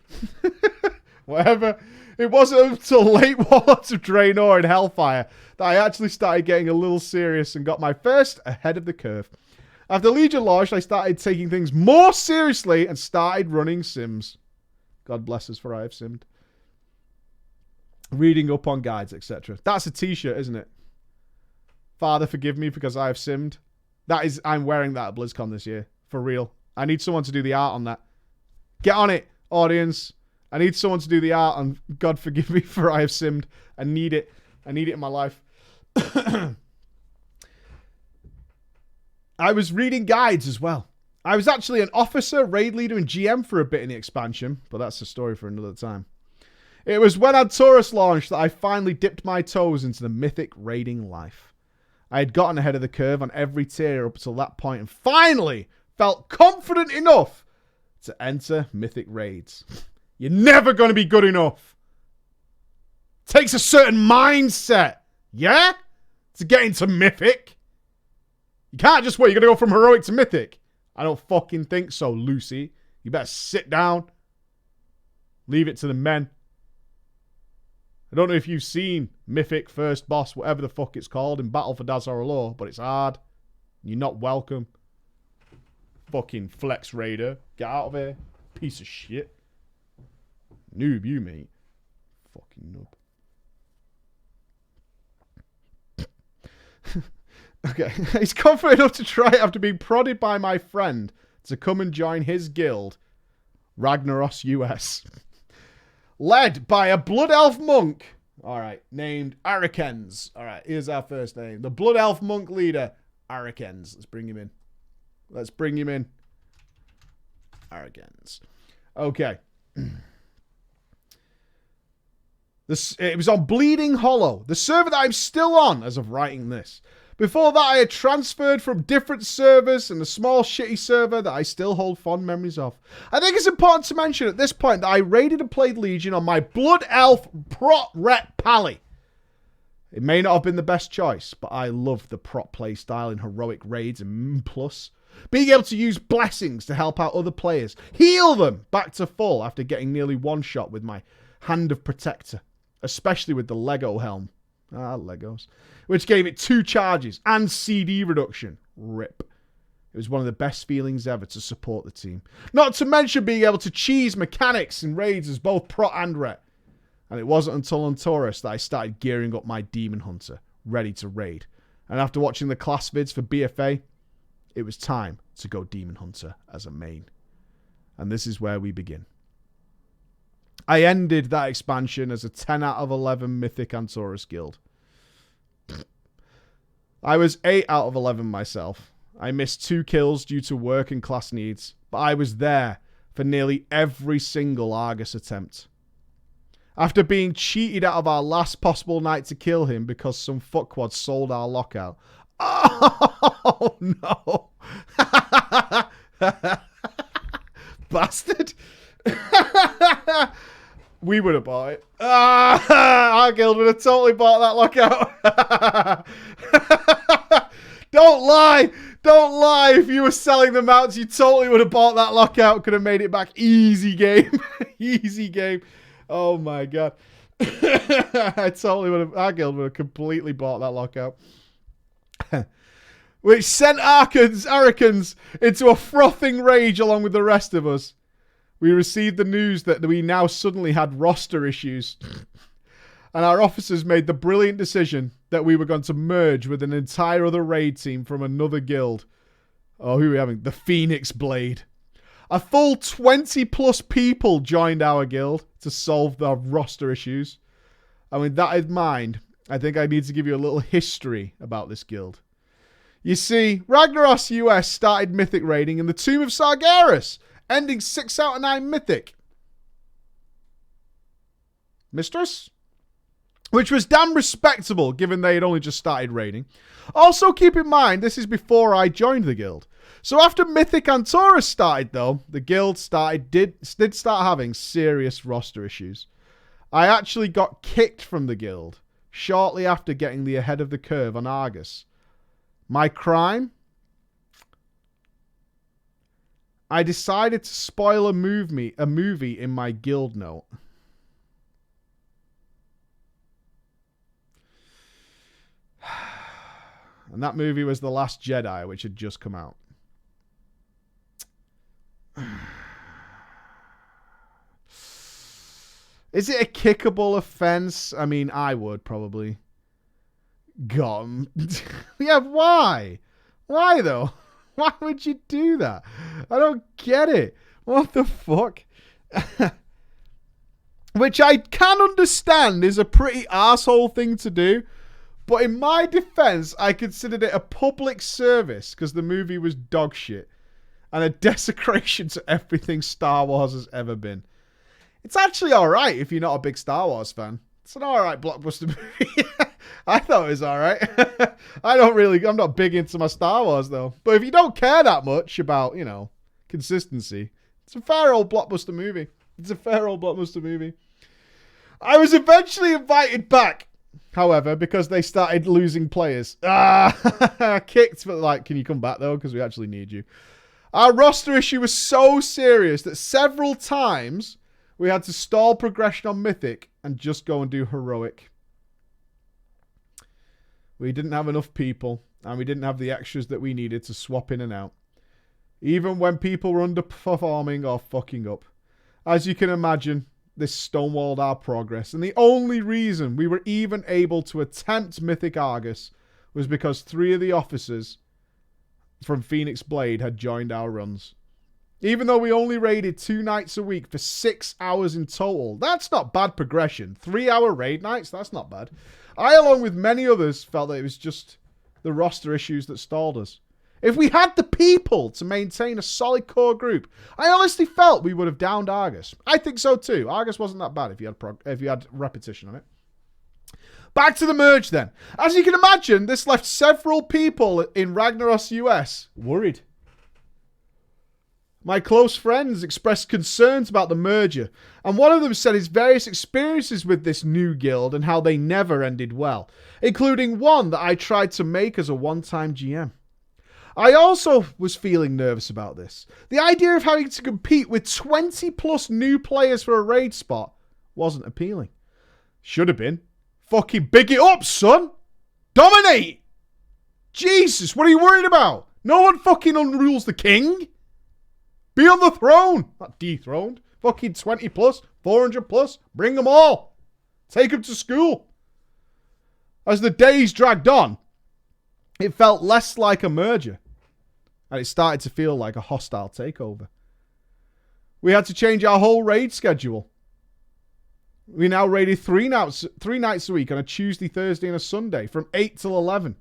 Whatever. It wasn't until late Warlords of Draenor and Hellfire that I actually started getting a little serious and got my first ahead of the curve. After Legion launched, I started taking things more seriously and started running sims. God bless us for I have simmed. Reading up on guides, etc. That's a t-shirt, isn't it? Father, forgive me because I have simmed. I'm wearing that at BlizzCon this year. For real. I need someone to do the art on that. Get on it, audience. I need someone to do the art on God forgive me for I have simmed. I need it. I need it in my life. I was reading guides as well. I was actually an officer, raid leader, and GM for a bit in the expansion, but that's a story for another time. It was when Antorus launched that I finally dipped my toes into the mythic raiding life. I had gotten ahead of the curve on every tier up until that point and finally felt confident enough to enter mythic raids. You're never going to be good enough. Takes a certain mindset, yeah? To get into mythic. You can't just wait. You're going to go from heroic to mythic. I don't fucking think so, Lucy. You better sit down. Leave it to the men. I don't know if you've seen Mythic First Boss, whatever the fuck it's called, in Battle for Dazoralor, but it's hard. You're not welcome. Fucking Flex Raider. Get out of here. Piece of shit. Noob, you, mate. Fucking noob. Okay. He's confident enough to try it after being prodded by my friend to come and join his guild, Ragnaros US. Led by a Blood Elf monk. Alright, named Arakens. Alright, here's our first name. The Blood Elf monk leader, Arakens. Let's bring him in. Let's bring him in. Arakens. Okay. It was on Bleeding Hollow, the server that I'm still on as of writing this. Before that, I had transferred from different servers and a small shitty server that I still hold fond memories of. I think it's important to mention at this point that I raided and played Legion on my Blood Elf Prot Rep Pally. It may not have been the best choice, but I love the prot play style in heroic raids and plus. Being able to use blessings to help out other players, heal them back to full after getting nearly one shot with my Hand of Protector, especially with the Lego helm. Legos. Which gave it 2 charges and CD reduction. RIP. It was one of the best feelings ever to support the team. Not to mention being able to cheese mechanics in raids as both prot and ret. And it wasn't until on Taurus that I started gearing up my Demon Hunter, ready to raid. And after watching the class vids for BFA, it was time to go Demon Hunter as a main. And this is where we begin. I ended that expansion as a 10 out of 11 Mythic Antorus guild. I was 8 out of 11 myself. I missed 2 kills due to work and class needs, but I was there for nearly every single Argus attempt. After being cheated out of our last possible night to kill him because some fuckwad sold our lockout. Oh, no. Bastard. We would have bought it. Our guild would have totally bought that lockout. Don't lie. Don't lie. If you were selling the mounts, you totally would have bought that lockout. Could have made it back. Easy game. Easy game. Oh, my God. I totally would have. Our guild would have completely bought that lockout. which sent Arikans into a frothing rage along with the rest of us. We received the news that we now suddenly had roster issues. And our officers made the brilliant decision that we were going to merge with an entire other raid team from another guild. Oh, who are we having? The Phoenix Blade. A full 20 plus people joined our guild to solve the roster issues. And with that in mind, I think I need to give you a little history about this guild. You see, Ragnaros US started Mythic raiding in the Tomb of Sargeras, ending 6 out of 9 Mythic. Mistress? Which was damn respectable, given they had only just started raiding. Also, keep in mind, this is before I joined the guild. So after Mythic and Taurus started, though, the guild did start having serious roster issues. I actually got kicked from the guild shortly after getting the ahead of the curve on Argus. My crime? I decided to spoil a movie in my guild note. And that movie was The Last Jedi, which had just come out. Is it a kickable offense? I mean, I would probably. God. Yeah, why? Why, though? Why would you do that? I don't get it. What the fuck? Which I can understand is a pretty arsehole thing to do. But in my defense, I considered it a public service because the movie was dog shit and a desecration to everything Star Wars has ever been. It's actually alright if you're not a big Star Wars fan. It's an alright blockbuster movie. I thought it was alright. I'm not big into my Star Wars though. But if you don't care that much about, consistency, it's a fair old blockbuster movie. I was eventually invited back. However, because they started losing players. Kicked, but can you come back though? Because we actually need you. Our roster issue was so serious that several times we had to stall progression on Mythic and just go and do Heroic. We didn't have enough people, and we didn't have the extras that we needed to swap in and out. Even when people were underperforming or fucking up. As you can imagine, this stonewalled our progress, and the only reason we were even able to attempt Mythic Argus was because 3 of the officers from Phoenix Blade had joined our runs. Even though we only raided 2 nights a week for 6 hours in total, that's not bad progression. 3-hour raid nights, that's not bad. I, along with many others, felt that it was just the roster issues that stalled us. If we had the people to maintain a solid core group, I honestly felt we would have downed Argus. I think so too. Argus wasn't that bad if you had repetition on it. Back to the merge then. As you can imagine, this left several people in Ragnaros US worried. My close friends expressed concerns about the merger, and one of them said his various experiences with this new guild and how they never ended well, including one that I tried to make as a one-time GM. I also was feeling nervous about this. The idea of having to compete with 20 plus new players for a raid spot wasn't appealing. Should have been. Fucking big it up, son! Dominate! Jesus, what are you worried about? No one fucking unrules the king! Be on the throne! Not dethroned. Fucking 20 plus, 400 plus, bring them all! Take them to school! As the days dragged on, it felt less like a merger. And it started to feel like a hostile takeover. We had to change our whole raid schedule. We now raided 3 nights a week on a Tuesday, Thursday, and a Sunday from 8 till 11.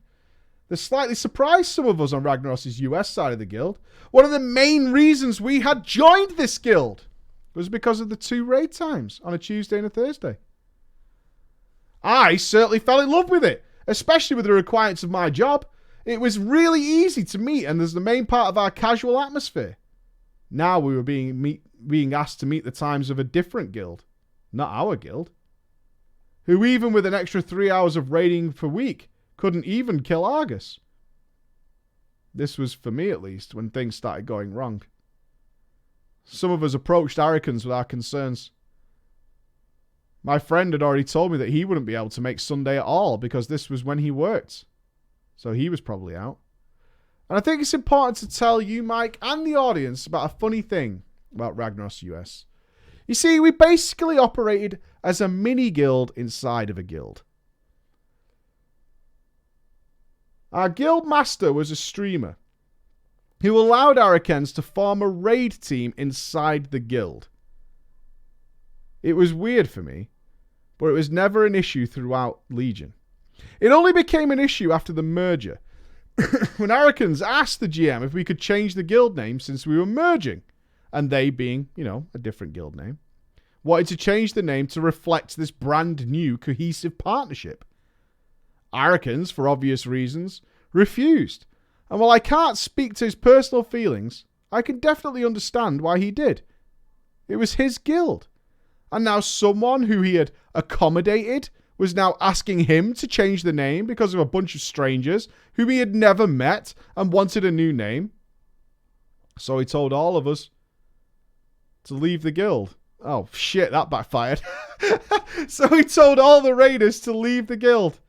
This slightly surprised some of us on Ragnaros' US side of the guild. One of the main reasons we had joined this guild was because of the 2 raid times on a Tuesday and a Thursday. I certainly fell in love with it, especially with the requirements of my job. It was really easy to meet and as the main part of our casual atmosphere. Now we were being asked to meet the times of a different guild, not our guild, who even with an extra 3 hours of raiding per week couldn't even kill Argus. This was, for me at least, when things started going wrong. Some of us approached Arikans with our concerns. My friend had already told me that he wouldn't be able to make Sunday at all because this was when he worked. So he was probably out. And I think it's important to tell you, Mike, and the audience about a funny thing about Ragnaros US. You see, we basically operated as a mini guild inside of a guild. Our guild master was a streamer who allowed Arakens to form a raid team inside the guild. It was weird for me, but it was never an issue throughout Legion. It only became an issue after the merger, when Arakens asked the GM if we could change the guild name since we were merging, and they, being, a different guild name, wanted to change the name to reflect this brand new cohesive partnership. Arakens, for obvious reasons, refused. And while I can't speak to his personal feelings, I can definitely understand why he did. It was his guild. And now someone who he had accommodated was now asking him to change the name because of a bunch of strangers whom he had never met and wanted a new name. So he told all of us to leave the guild. Oh, shit, that backfired. So he told all the raiders to leave the guild.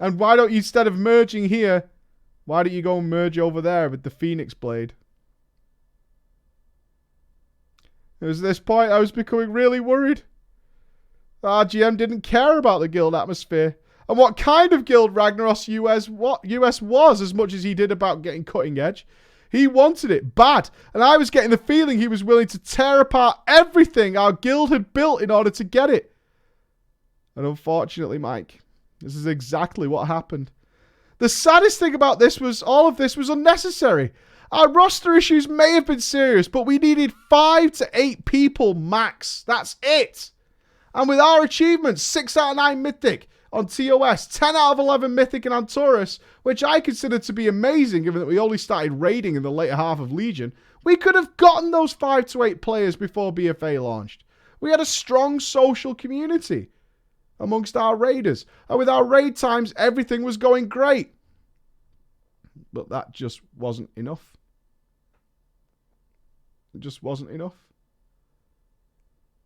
And why don't you, instead of merging here, why don't you go and merge over there with the Phoenix Blade? It was at this point I was becoming really worried. Our GM didn't care about the guild atmosphere and what kind of guild Ragnaros US was as much as he did about getting cutting edge. He wanted it bad, and I was getting the feeling he was willing to tear apart everything our guild had built in order to get it. And unfortunately, Mike, this is exactly what happened. The saddest thing about this was all of this was unnecessary. Our roster issues may have been serious, but we needed 5 to 8 people max. That's it. And with our achievements, 6 out of 9 mythic on TOS, 10 out of 11 mythic and on Taurus, which I consider to be amazing given that we only started raiding in the later half of Legion, we could have gotten those 5 to 8 players before BFA launched. We had a strong social community amongst our raiders. And with our raid times, everything was going great. But that just wasn't enough. It just wasn't enough.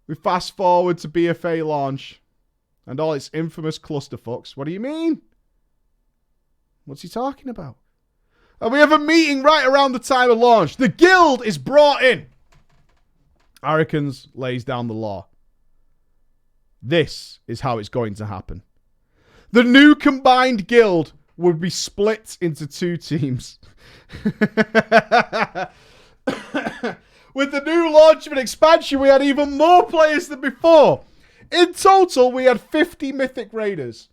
We fast forward to BFA launch and all its infamous clusterfucks. What do you mean? What's he talking about? And we have a meeting right around the time of launch. The guild is brought in. Arakens lays down the law. This is how it's going to happen. The new combined guild would be split into 2 teams. With the new launch of an expansion, we had even more players than before. In total, we had 50 Mythic Raiders.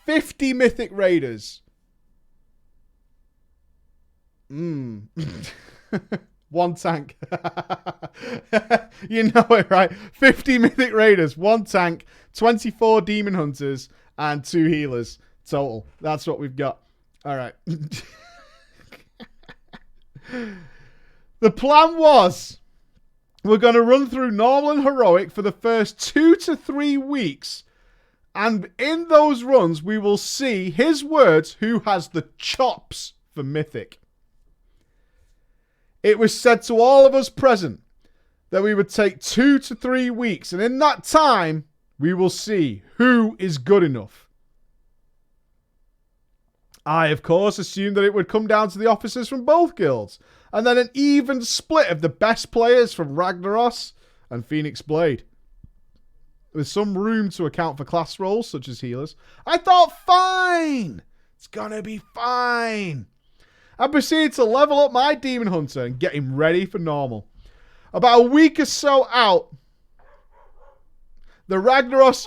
Mythic Raiders. One tank. You know it, right? 50 Mythic Raiders, 1 tank, 24 Demon Hunters, and 2 healers total. That's what we've got. All right. The plan was we're going to run through normal and heroic for the first 2 to 3 weeks. And in those runs, we will see his words, who has the chops for mythic. It was said to all of us present that we would take 2 to 3 weeks. And in that time, we will see who is good enough. I, of course, assumed that it would come down to the officers from both guilds, and then an even split of the best players from Ragnaros and Phoenix Blade. With some room to account for class roles, such as healers, I thought, fine, it's gonna be fine. I proceeded to level up my Demon Hunter and get him ready for normal. About a week or so out, the Ragnaros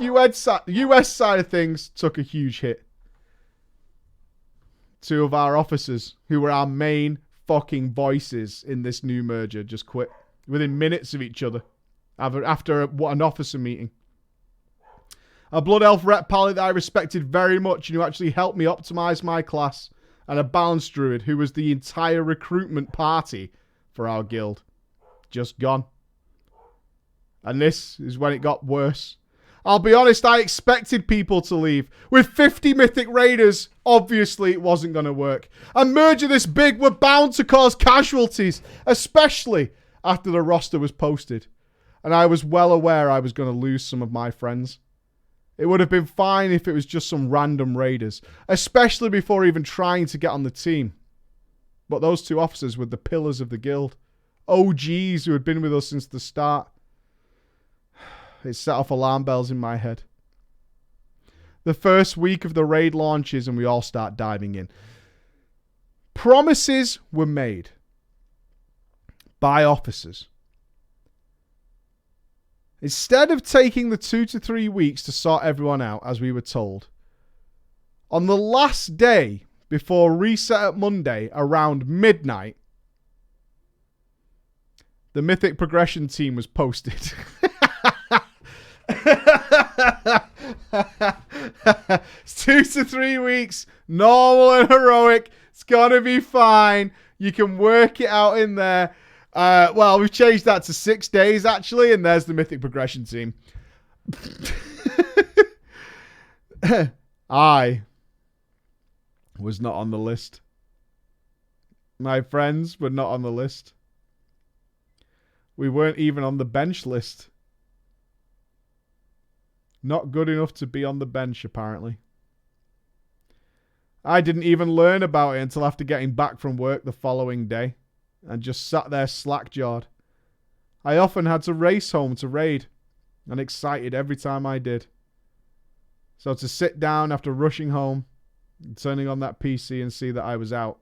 US side of things took a huge hit. 2 of our officers, who were our main fucking voices in this new merger, just quit within minutes of each other after an officer meeting. A Blood Elf rep pally that I respected very much and who actually helped me optimize my class, and a Balance Druid who was the entire recruitment party for our guild. Just gone. And this is when it got worse. I'll be honest, I expected people to leave. With 50 Mythic Raiders, obviously it wasn't going to work. A merger this big were bound to cause casualties, especially after the roster was posted. And I was well aware I was going to lose some of my friends. It would have been fine if it was just some random raiders, especially before even trying to get on the team. But those two officers were the pillars of the guild. OGs who had been with us since the start. It set off alarm bells in my head. The first week of the raid launches and we all start diving in. Promises were made by officers. Instead of taking the 2 to 3 weeks to sort everyone out, as we were told, on the last day before reset at Monday around midnight, the Mythic progression team was posted. It's 2 to 3 weeks, normal and heroic. It's gonna be fine. You can work it out in there. Well, we've changed that to 6 days, actually, and there's the Mythic progression team. I was not on the list. My friends were not on the list. We weren't even on the bench list. Not good enough to be on the bench, apparently. I didn't even learn about it until after getting back from work the following day. And just sat there slack-jawed. I often had to race home to raid, and excited every time I did. So to sit down after rushing home, and turning on that PC and see that I was out.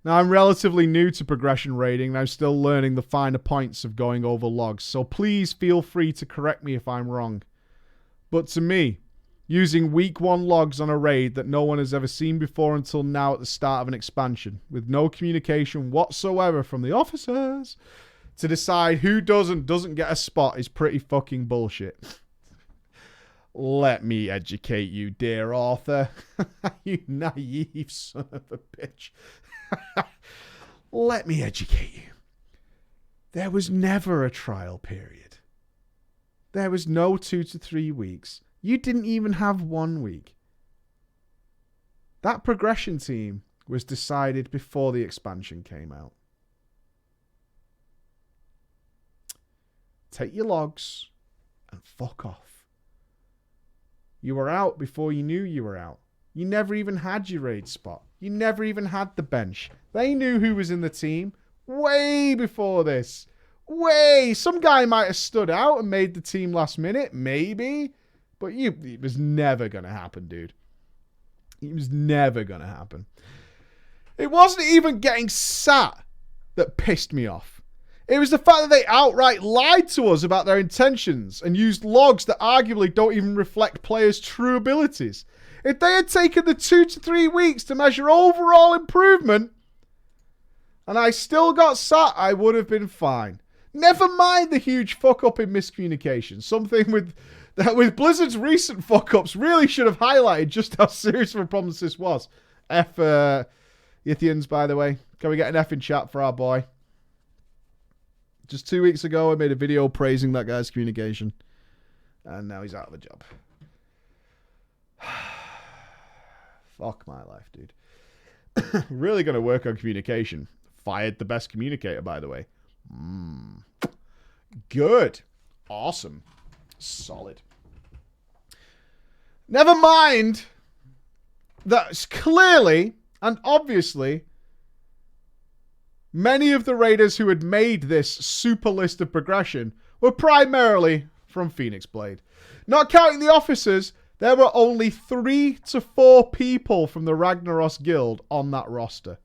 Now I'm relatively new to progression raiding, and I'm still learning the finer points of going over logs, so please feel free to correct me if I'm wrong. But to me, using week 1 logs on a raid that no one has ever seen before until now at the start of an expansion, with no communication whatsoever from the officers to decide who does and doesn't get a spot is pretty fucking bullshit. Let me educate you, dear author. You naive son of a bitch. Let me educate you. There was never a trial period. There was no 2 to 3 weeks. You didn't even have 1 week. That progression team was decided before the expansion came out. Take your logs and fuck off. You were out before you knew you were out. You never even had your raid spot. You never even had the bench. They knew who was in the team way before this. Way. Some guy might have stood out and made the team last minute. Maybe. But it was never going to happen, dude. It was never going to happen. It wasn't even getting sat that pissed me off. It was the fact that they outright lied to us about their intentions and used logs that arguably don't even reflect players' true abilities. If they had taken the 2 to 3 weeks to measure overall improvement, and I still got sat, I would have been fine. Never mind the huge fuck-up in miscommunication. Something with Blizzard's recent fuck-ups really should have highlighted just how serious of a problem this was. F, Yithians, by the way. Can we get an F in chat for our boy? Just 2 weeks ago, I made a video praising that guy's communication. And now he's out of a job. Fuck my life, dude. Really going to work on communication. Fired the best communicator, by the way. Good. Awesome. Solid. Never mind that clearly and obviously many of the raiders who had made this super list of progression were primarily from Phoenix Blade. Not counting the officers, there were only 3 to 4 people from the Ragnaros Guild on that roster.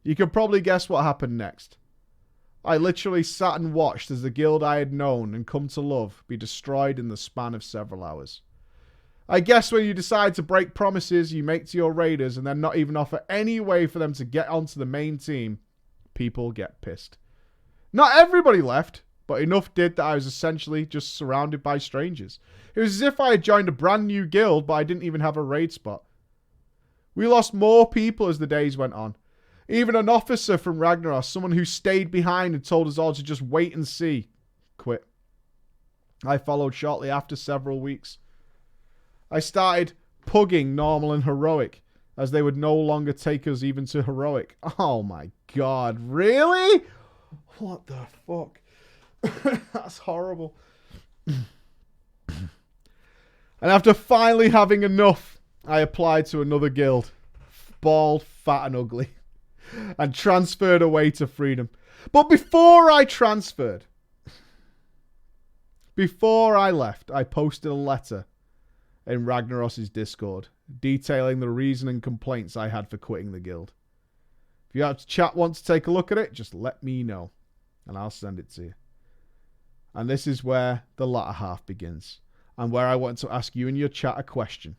You can probably guess what happened next. I literally sat and watched as the guild I had known and come to love be destroyed in the span of several hours. I guess when you decide to break promises you make to your raiders and then not even offer any way for them to get onto the main team, people get pissed. Not everybody left, but enough did that I was essentially just surrounded by strangers. It was as if I had joined a brand new guild, but I didn't even have a raid spot. We lost more people as the days went on. Even an officer from Ragnaros, someone who stayed behind and told us all to just wait and see, quit. I followed shortly after several weeks. I started pugging normal and heroic, as they would no longer take us even to heroic. Oh my god, really? What the fuck? That's horrible. And after finally having enough, I applied to another guild. Bald, fat and ugly. And transferred away to freedom. But before I transferred, before I left, I posted a letter in Ragnaros' Discord detailing the reason and complaints I had for quitting the guild. If you have to chat want to take a look at it, just let me know and I'll send it to you. And this is where the latter half begins and where I want to ask you in your chat a question.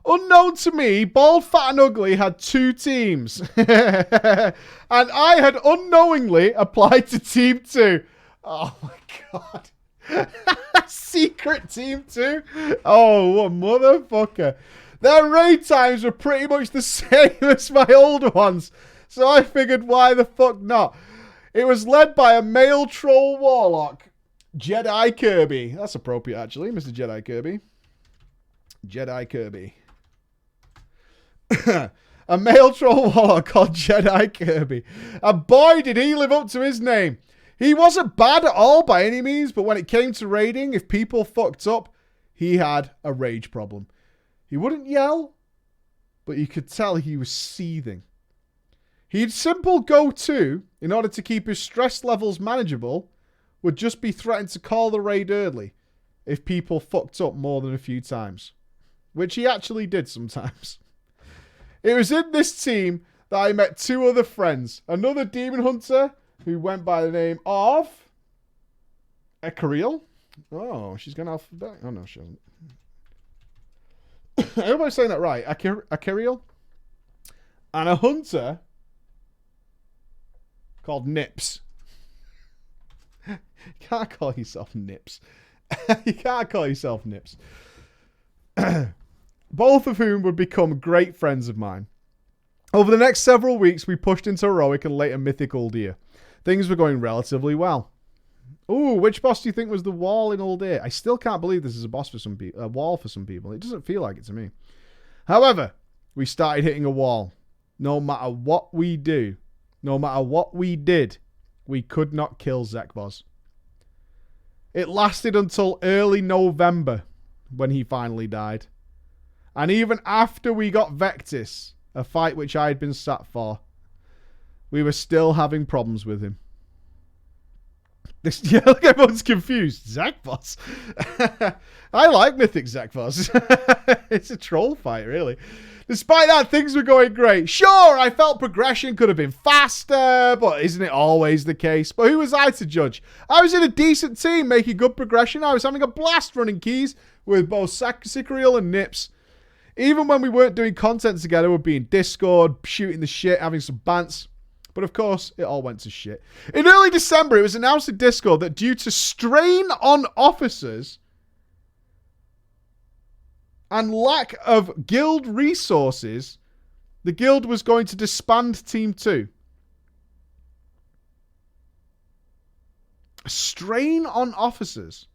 Unknown to me, Bald, Fat and Ugly had 2 teams. And I had unknowingly applied to Team 2. Oh my god. Secret Team 2? Oh, what a motherfucker. Their raid times were pretty much the same as my older ones. So I figured, why the fuck not? It was led by a male troll warlock, Jedi Kirby. That's appropriate, actually, Mr. Jedi Kirby. Jedi Kirby. A male troll warlock called Jedi Kirby. And boy, did he live up to his name. He wasn't bad at all by any means, but when it came to raiding, if people fucked up, he had a rage problem. He wouldn't yell, but you could tell he was seething. His simple go-to, in order to keep his stress levels manageable, would just be threatened to call the raid early if people fucked up more than a few times. Which he actually did sometimes. It was in this team that I met 2 other friends. Another demon hunter who went by the name of Ekariel. Oh, she's gone alphabet. Oh, no, she hasn't. I hope I'm saying that right. Ekariel. And a hunter called Nips. You can't call yourself Nips. You can't call yourself Nips. Both of whom would become great friends of mine. Over the next several weeks, we pushed into heroic and later mythic Uldir. Things were going relatively well. Ooh, which boss do you think was the wall in Uldir? I still can't believe this is a boss for some people, a wall for some people. It doesn't feel like it to me. However, we started hitting a wall. No matter what we do, no matter what we did, we could not kill Zekboz. It lasted until early November when he finally died. And even after we got Vectis, a fight which I had been sat for, we were still having problems with him. Yeah, look, everyone's confused. Zekboz? I like Mythic Zekboz. It's a troll fight, really. Despite that, things were going great. Sure, I felt progression could have been faster, but isn't it always the case? But who was I to judge? I was in a decent team making good progression. I was having a blast running keys with both Sicariel and Nips. Even when we weren't doing content together, we'd be in Discord, shooting the shit, having some bants. But of course, it all went to shit. In early December, it was announced in Discord that due to strain on officers and lack of guild resources, the guild was going to disband Team 2. Strain on officers.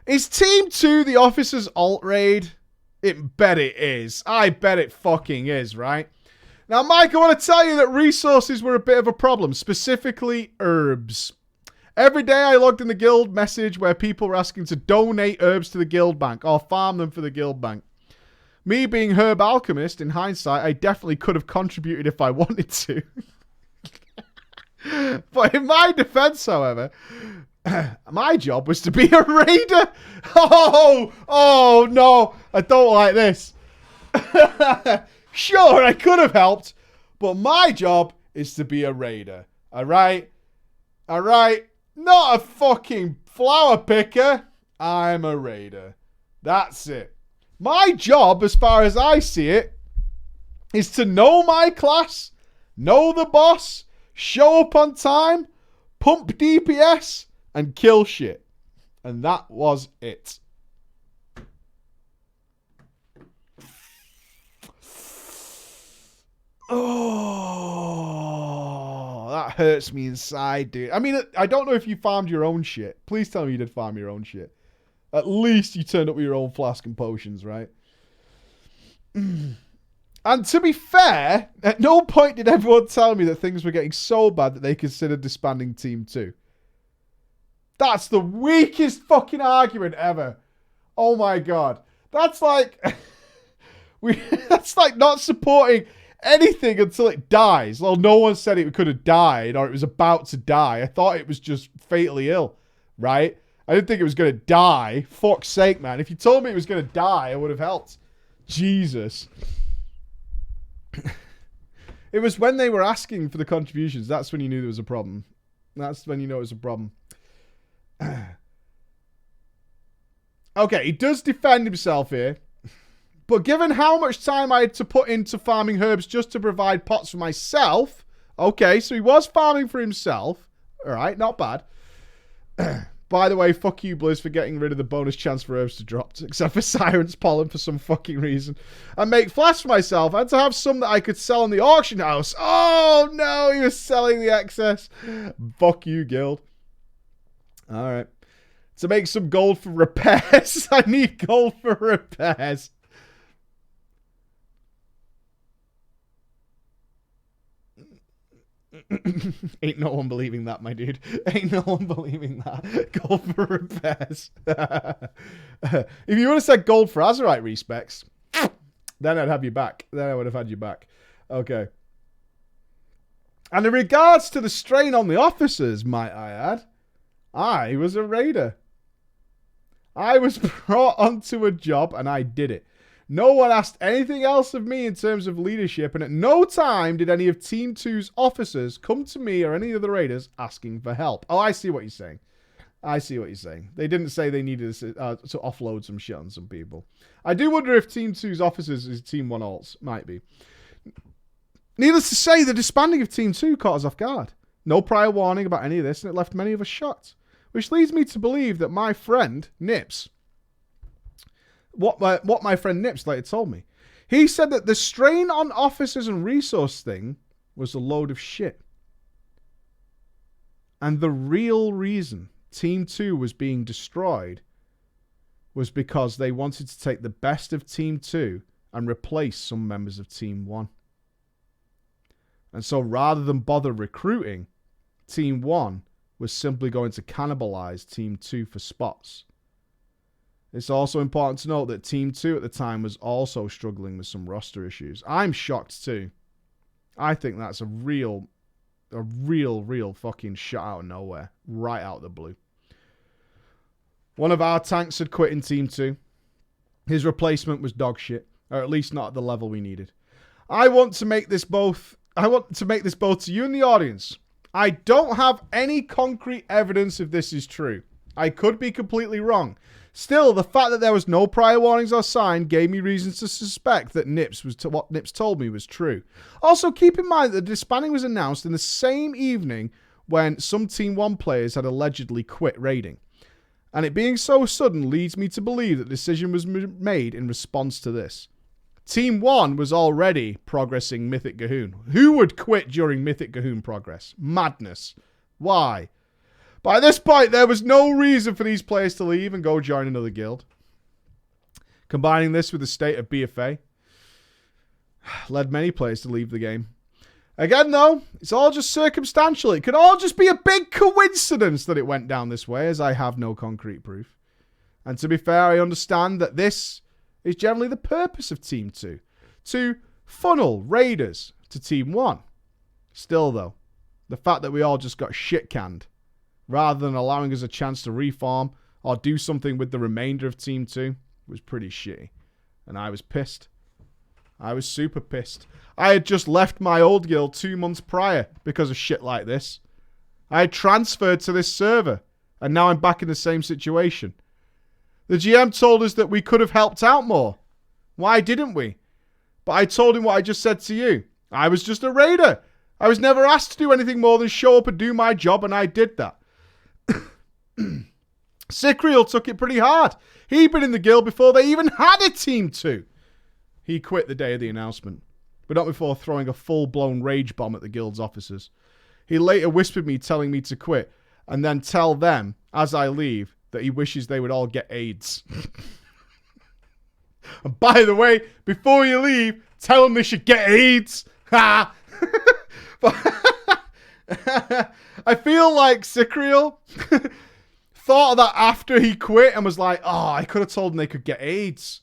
Is Team 2 the officers' alt raid? It bet it is. I bet it fucking is, right? Now, Mike, I want to tell you that resources were a bit of a problem, specifically herbs. Every day I logged in the guild message where people were asking to donate herbs to the guild bank or farm them for the guild bank. Me being herb alchemist, in hindsight, I definitely could have contributed if I wanted to. But in my defense, however, my job was to be a raider. Oh no, I don't like this. Sure, I could have helped, but my job is to be a raider. All right? Not a fucking flower picker. I'm a raider. That's it. My job, as far as I see it, is to know my class, know the boss, show up on time, pump DPS, and kill shit. And that was it. Oh, that hurts me inside, dude. I mean, I don't know if you farmed your own shit. Please tell me you did farm your own shit. At least you turned up with your own flask and potions, right? And to be fair, at no point did everyone tell me that things were getting so bad that they considered disbanding Team 2. That's the weakest fucking argument ever. Oh my god. That's like that's like not supporting anything until it dies. Well, no one said it could have died or it was about to die. I thought it was just fatally ill, right? I didn't think it was going to die. Fuck's sake, man. If you told me it was going to die, I would have helped. Jesus. It was when they were asking for the contributions. That's when you knew there was a problem. That's when you know it was a problem. Okay, he does defend himself here. But given how much time I had to put into farming herbs just to provide pots for myself. Okay, so he was farming for himself. All right, not bad. By the way, fuck you, Blizz, for getting rid of the bonus chance for herbs to drop, except for Siren's Pollen for some fucking reason. And make flasks for myself, and to have some that I could sell in the auction house. Oh, no, he was selling the excess. Fuck you, guild. All right. To make some gold for repairs. I need gold for repairs. Ain't no one believing that, my dude. Ain't no one believing that. Gold for repairs. If you would have said gold for Azurite respecs, then I'd have you back. Then I would have had you back. Okay. And in regards to the strain on the officers, might I add, I was a raider. I was brought onto a job and I did it. No one asked anything else of me in terms of leadership, and at no time did any of Team 2's officers come to me or any of the raiders asking for help. Oh, I see what you're saying. I see what you're saying. They didn't say they needed to offload some shit on some people. I do wonder if Team 2's officers is Team 1 alts. Might be. Needless to say, the disbanding of Team 2 caught us off guard. No prior warning about any of this, and it left many of us shocked. Which leads me to believe that my friend, Nips, what my friend Nips later told me. He said that the strain on officers and resource thing was a load of shit. And the real reason Team 2 was being destroyed was because they wanted to take the best of Team 2 and replace some members of Team 1. And so rather than bother recruiting, Team 1 was simply going to cannibalize Team 2 for spots. It's also important to note that Team 2 at the time was also struggling with some roster issues. I'm shocked too. I think that's a real fucking shot out of nowhere. Right out of the blue. One of our tanks had quit in Team 2. His replacement was dog shit. Or at least not at the level we needed. I want to make this both to you and the audience. I don't have any concrete evidence if this is true. I could be completely wrong. Still, the fact that there was no prior warnings or sign gave me reasons to suspect that what Nips told me was true. Also, keep in mind that the disbanding was announced in the same evening when some Team 1 players had allegedly quit raiding. And it being so sudden leads me to believe that the decision was made in response to this. Team 1 was already progressing Mythic Gahoon. Who would quit during Mythic Gahoon progress? Madness. Why? By this point, there was no reason for these players to leave and go join another guild. Combining this with the state of BFA led many players to leave the game. Again, though, it's all just circumstantial. It could all just be a big coincidence that it went down this way, as I have no concrete proof. And to be fair, I understand that this is generally the purpose of Team 2. To funnel raiders to Team 1. Still, though, the fact that we all just got shit-canned rather than allowing us a chance to reform or do something with the remainder of Team 2 was pretty shitty. And I was pissed. I was super pissed. I had just left my old guild 2 months prior because of shit like this. I had transferred to this server, and now I'm back in the same situation. The GM told us that we could have helped out more. Why didn't we? But I told him what I just said to you. I was just a raider. I was never asked to do anything more than show up and do my job, and I did that. Sicriel took it pretty hard. He'd been in the guild before they even had a Team 2. He quit the day of the announcement, but not before throwing a full-blown rage bomb at the guild's officers. He later whispered me telling me to quit, and then tell them, as I leave, that he wishes they would all get AIDS. And by the way, before you leave, tell them they should get AIDS. Ha! I feel like Sicriel thought of that after he quit and was like, oh, I could have told them they could get AIDS.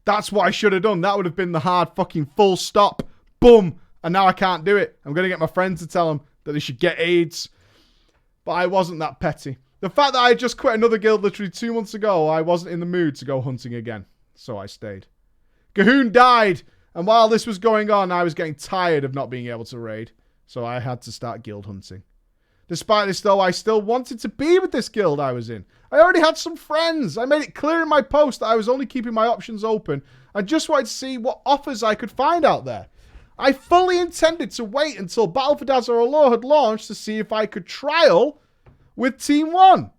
That's what I should have done. That would have been the hard fucking full stop. Boom. And now I can't do it. I'm going to get my friends to tell them that they should get AIDS. But I wasn't that petty. The fact that I had just quit another guild literally 2 months ago, I wasn't in the mood to go hunting again. So I stayed. Gahoon died. And while this was going on, I was getting tired of not being able to raid. So I had to start guild hunting. Despite this though, I still wanted to be with this guild I was in. I already had some friends. I made it clear in my post that I was only keeping my options open. I just wanted to see what offers I could find out there. I fully intended to wait until Battle for Dazar'alor had launched to see if I could trial with Team 1.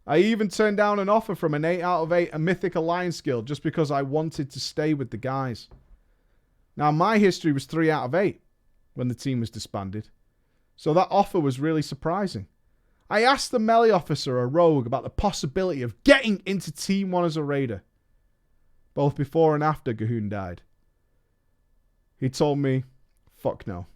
I even turned down an offer from an 8 out of 8 a Mythic Alliance guild just because I wanted to stay with the guys. Now my history was 3 out of 8 when the team was disbanded. So that offer was really surprising. I asked the melee officer, a rogue, about the possibility of getting into Team 1 as a raider. Both before and after Gahoon died. He told me, fuck no.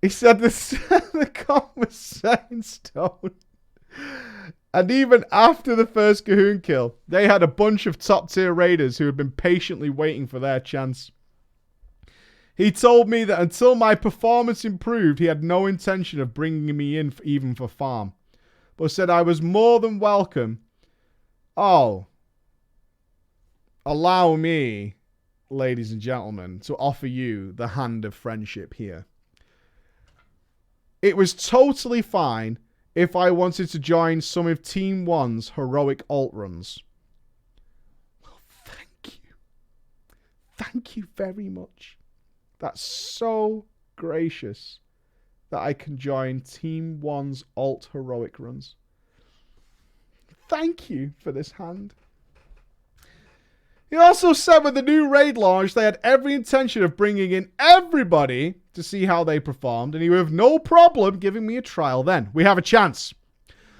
He said the comp was set in stone. And even after the first Gahoon kill, they had a bunch of top tier raiders who had been patiently waiting for their chance. He told me that until my performance improved, he had no intention of bringing me in even for farm. But said I was more than welcome. Oh. Allow me, ladies and gentlemen, to offer you the hand of friendship here. It was totally fine if I wanted to join some of Team 1's heroic alt runs. Well, thank you. Thank you very much. That's so gracious that I can join Team 1's alt heroic runs. Thank you for this hand. He also said with the new raid launch, they had every intention of bringing in everybody to see how they performed, and he would have no problem giving me a trial then. We have a chance.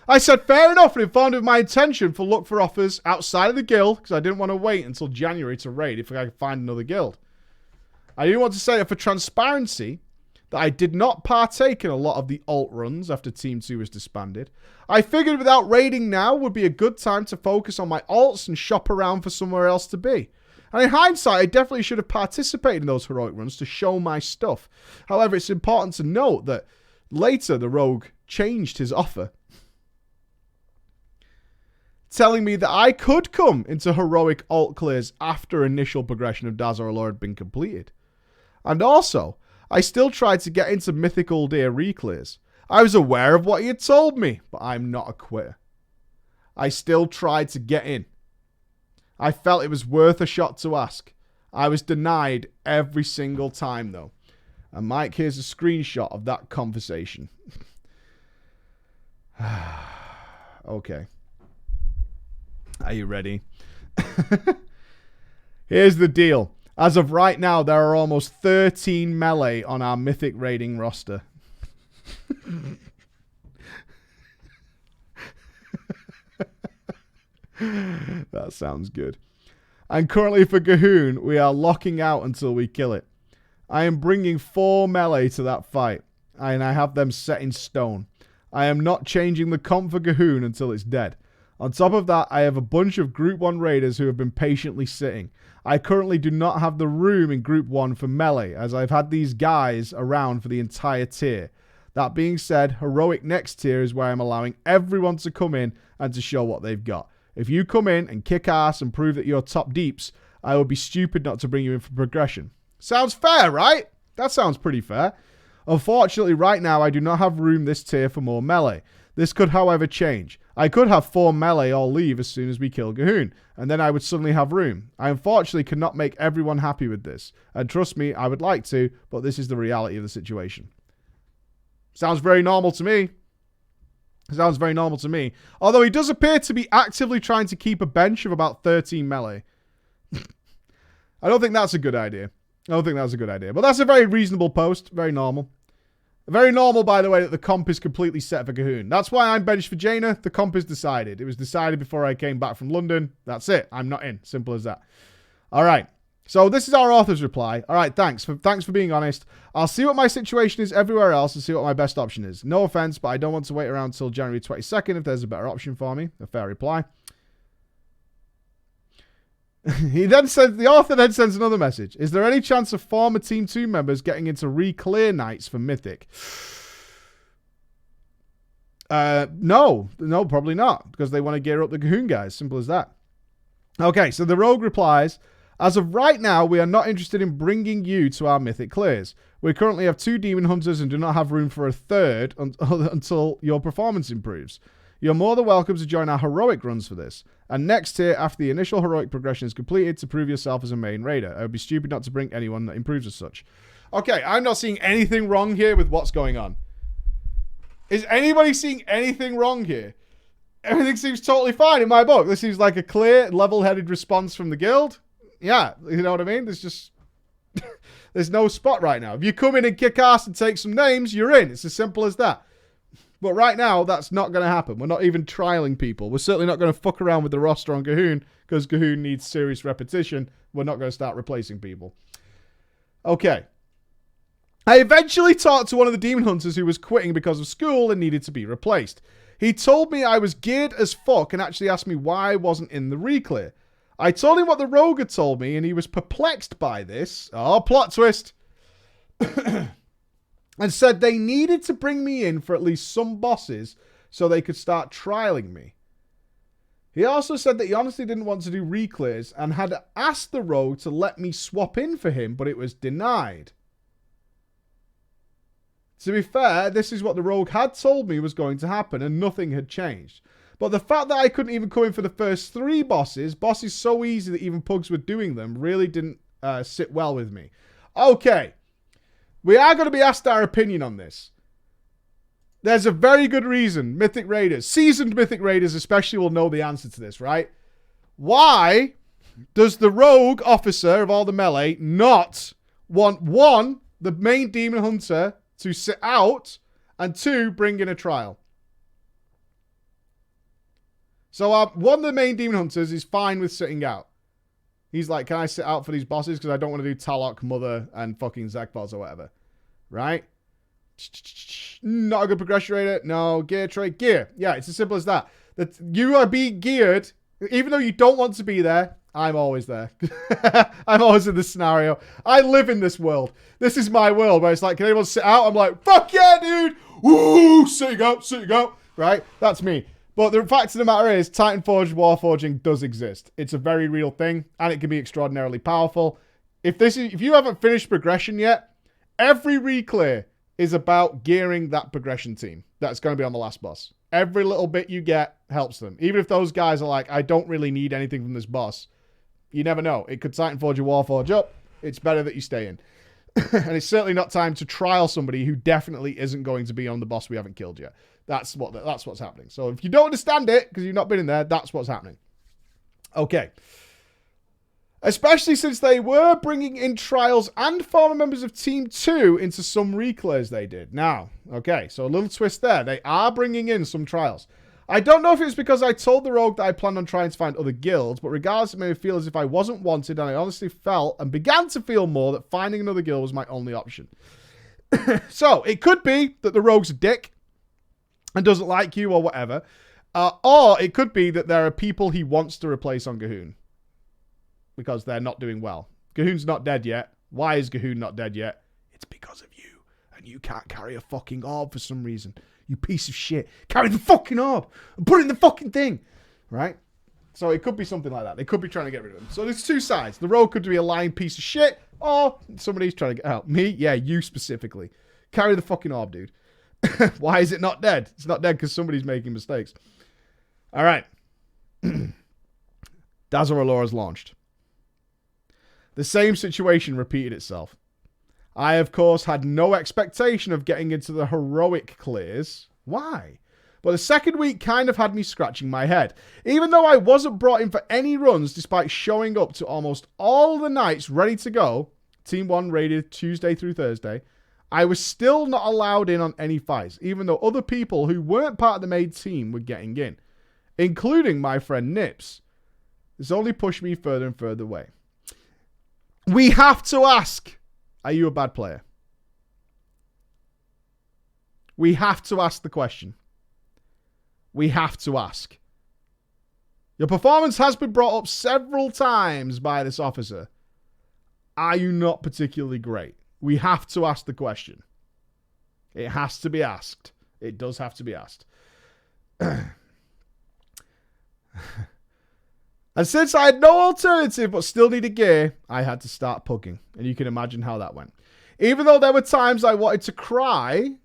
I said fair enough and informed of my intention for look for offers outside of the guild because I didn't want to wait until January to raid if I could find another guild. I didn't want to say it for transparency that I did not partake in a lot of the alt runs after Team 2 was disbanded. I figured without raiding now would be a good time to focus on my alts and shop around for somewhere else to be. And in hindsight, I definitely should have participated in those heroic runs to show my stuff. However, it's important to note that later the rogue changed his offer, telling me that I could come into heroic alt clears after initial progression of Dazar'alor had been completed. And also, I still tried to get into mythical deer reclears. I was aware of what he had told me, but I'm not a quitter. I still tried to get in. I felt it was worth a shot to ask. I was denied every single time though. And Mike, here's a screenshot of that conversation. Okay. Are you ready? Here's the deal. As of right now, there are almost 13 melee on our mythic raiding roster. That sounds good. And currently for Gahoon, we are locking out until we kill it. I am bringing 4 melee to that fight, and I have them set in stone. I am not changing the comp for Gahoon until it's dead. On top of that, I have a bunch of Group 1 raiders who have been patiently sitting. I currently do not have the room in Group 1 for melee, as I've had these guys around for the entire tier. That being said, Heroic next tier is where I'm allowing everyone to come in and to show what they've got. If you come in and kick ass and prove that you're top deeps, I would be stupid not to bring you in for progression. Sounds fair, right? That sounds pretty fair. Unfortunately, right now, I do not have room this tier for more melee. This could, however, change. I could have 4 melee all leave as soon as we kill Gahoon, and then I would suddenly have room. I unfortunately cannot make everyone happy with this. And trust me, I would like to, but this is the reality of the situation. Sounds very normal to me. Sounds very normal to me. Although he does appear to be actively trying to keep a bench of about 13 melee. I don't think that's a good idea. I don't think that's a good idea. But that's a very reasonable post. Very normal. Very normal, by the way, that the comp is completely set for Gahoon. That's why I'm benched for Jaina. The comp is decided. It was decided before I came back from London. That's it. I'm not in. Simple as that. All right. So this is our author's reply. All right, thanks for being honest. I'll see what my situation is everywhere else and see what my best option is. No offense, but I don't want to wait around until January 22nd if there's a better option for me. A fair reply. The author then sends another message. Is there any chance of former Team 2 members getting into re-clear nights for Mythic? No, probably not, because they want to gear up the Gahoon guys. Simple as that. Okay, so the rogue replies, as of right now, we are not interested in bringing you to our Mythic clears. We currently have 2 demon hunters and do not have room for a third until your performance improves. You're more than welcome to join our heroic runs for this. And next tier, after the initial heroic progression is completed, to prove yourself as a main raider. I would be stupid not to bring anyone that improves as such. Okay, I'm not seeing anything wrong here with what's going on. Is anybody seeing anything wrong here? Everything seems totally fine in my book. This seems like a clear, level-headed response from the guild. Yeah, you know what I mean? There's just... there's no spot right now. If you come in and kick ass and take some names, you're in. It's as simple as that. But right now, that's not going to happen. We're not even trialing people. We're certainly not going to fuck around with the roster on Gahoon because Gahoon needs serious repetition. We're not going to start replacing people. Okay. I eventually talked to one of the demon hunters who was quitting because of school and needed to be replaced. He told me I was geared as fuck and actually asked me why I wasn't in the re-clear. I told him what the rogue had told me and he was perplexed by this. Oh, plot twist. And said they needed to bring me in for at least some bosses so they could start trialing me. He also said that he honestly didn't want to do re-clears and had asked the rogue to let me swap in for him, but it was denied. To be fair, this is what the rogue had told me was going to happen and nothing had changed. But the fact that I couldn't even come in for the first 3 bosses so easy that even pugs were doing them, really didn't sit well with me. Okay. We are going to be asked our opinion on this. There's a very good reason Mythic Raiders, seasoned Mythic Raiders especially, will know the answer to this, right? Why does the rogue officer of all the melee not want, 1, the main demon hunter to sit out, and 2, bring in a trial? So one of the main demon hunters is fine with sitting out. He's like, can I sit out for these bosses? Because I don't want to do Talok, Mother, and fucking Zekbots or whatever. Right? Not a good progression rate. No. Gear trait. Gear. Yeah, it's as simple as that. That you are being geared. Even though you don't want to be there, I'm always there. I'm always in this scenario. I live in this world. This is my world where it's like, can anyone sit out? I'm like, fuck yeah, dude. Woo, sitting out. Right? That's me. But the fact of the matter is, Titanforge Warforging does exist. It's a very real thing, and it can be extraordinarily powerful. If you haven't finished progression yet, every re-clear is about gearing that progression team that's going to be on the last boss. Every little bit you get helps them. Even if those guys are like, I don't really need anything from this boss, you never know. It could Titanforge your Warforge up. It's better that you stay in. And it's certainly not time to trial somebody who definitely isn't going to be on the boss we haven't killed yet. That's what's happening. So if you don't understand it, because you've not been in there, that's what's happening. Okay. Especially since they were bringing in trials and former members of Team 2 into some re-clears they did. Now, okay, so a little twist there. They are bringing in some trials. I don't know if it's because I told the rogue that I planned on trying to find other guilds, but regardless, it made me feel as if I wasn't wanted, and I honestly felt and began to feel more that finding another guild was my only option. So, it could be that the rogue's a dick and doesn't like you or whatever. Or it could be that there are people he wants to replace on Gahoon because they're not doing well. Gahoon's not dead yet. Why is Gahoon not dead yet? It's because of you. And you can't carry a fucking orb for some reason. You piece of shit. Carry the fucking orb and put it in the fucking thing. Right? So it could be something like that. They could be trying to get rid of him. So there's 2 sides. The rogue could be a lying piece of shit, or somebody's trying to get out. Me? Yeah, you specifically. Carry the fucking orb, dude. Why is it not dead? It's not dead because somebody's making mistakes. All right. Dazzle Allora's launched. The same situation repeated itself. I, of course, had no expectation of getting into the heroic clears. Why? But the second week kind of had me scratching my head. Even though I wasn't brought in for any runs, despite showing up to almost all the nights ready to go, Team 1 raided Tuesday through Thursday, I was still not allowed in on any fights, even though other people who weren't part of the main team were getting in, including my friend Nips. This only pushed me further and further away. We have to ask, are you a bad player? We have to ask the question. We have to ask. Your performance has been brought up several times by this officer. Are you not particularly great? We have to ask the question. It has to be asked. It does have to be asked. And since I had no alternative but still needed gear, I had to start pugging. And you can imagine how that went. Even though there were times I wanted to cry,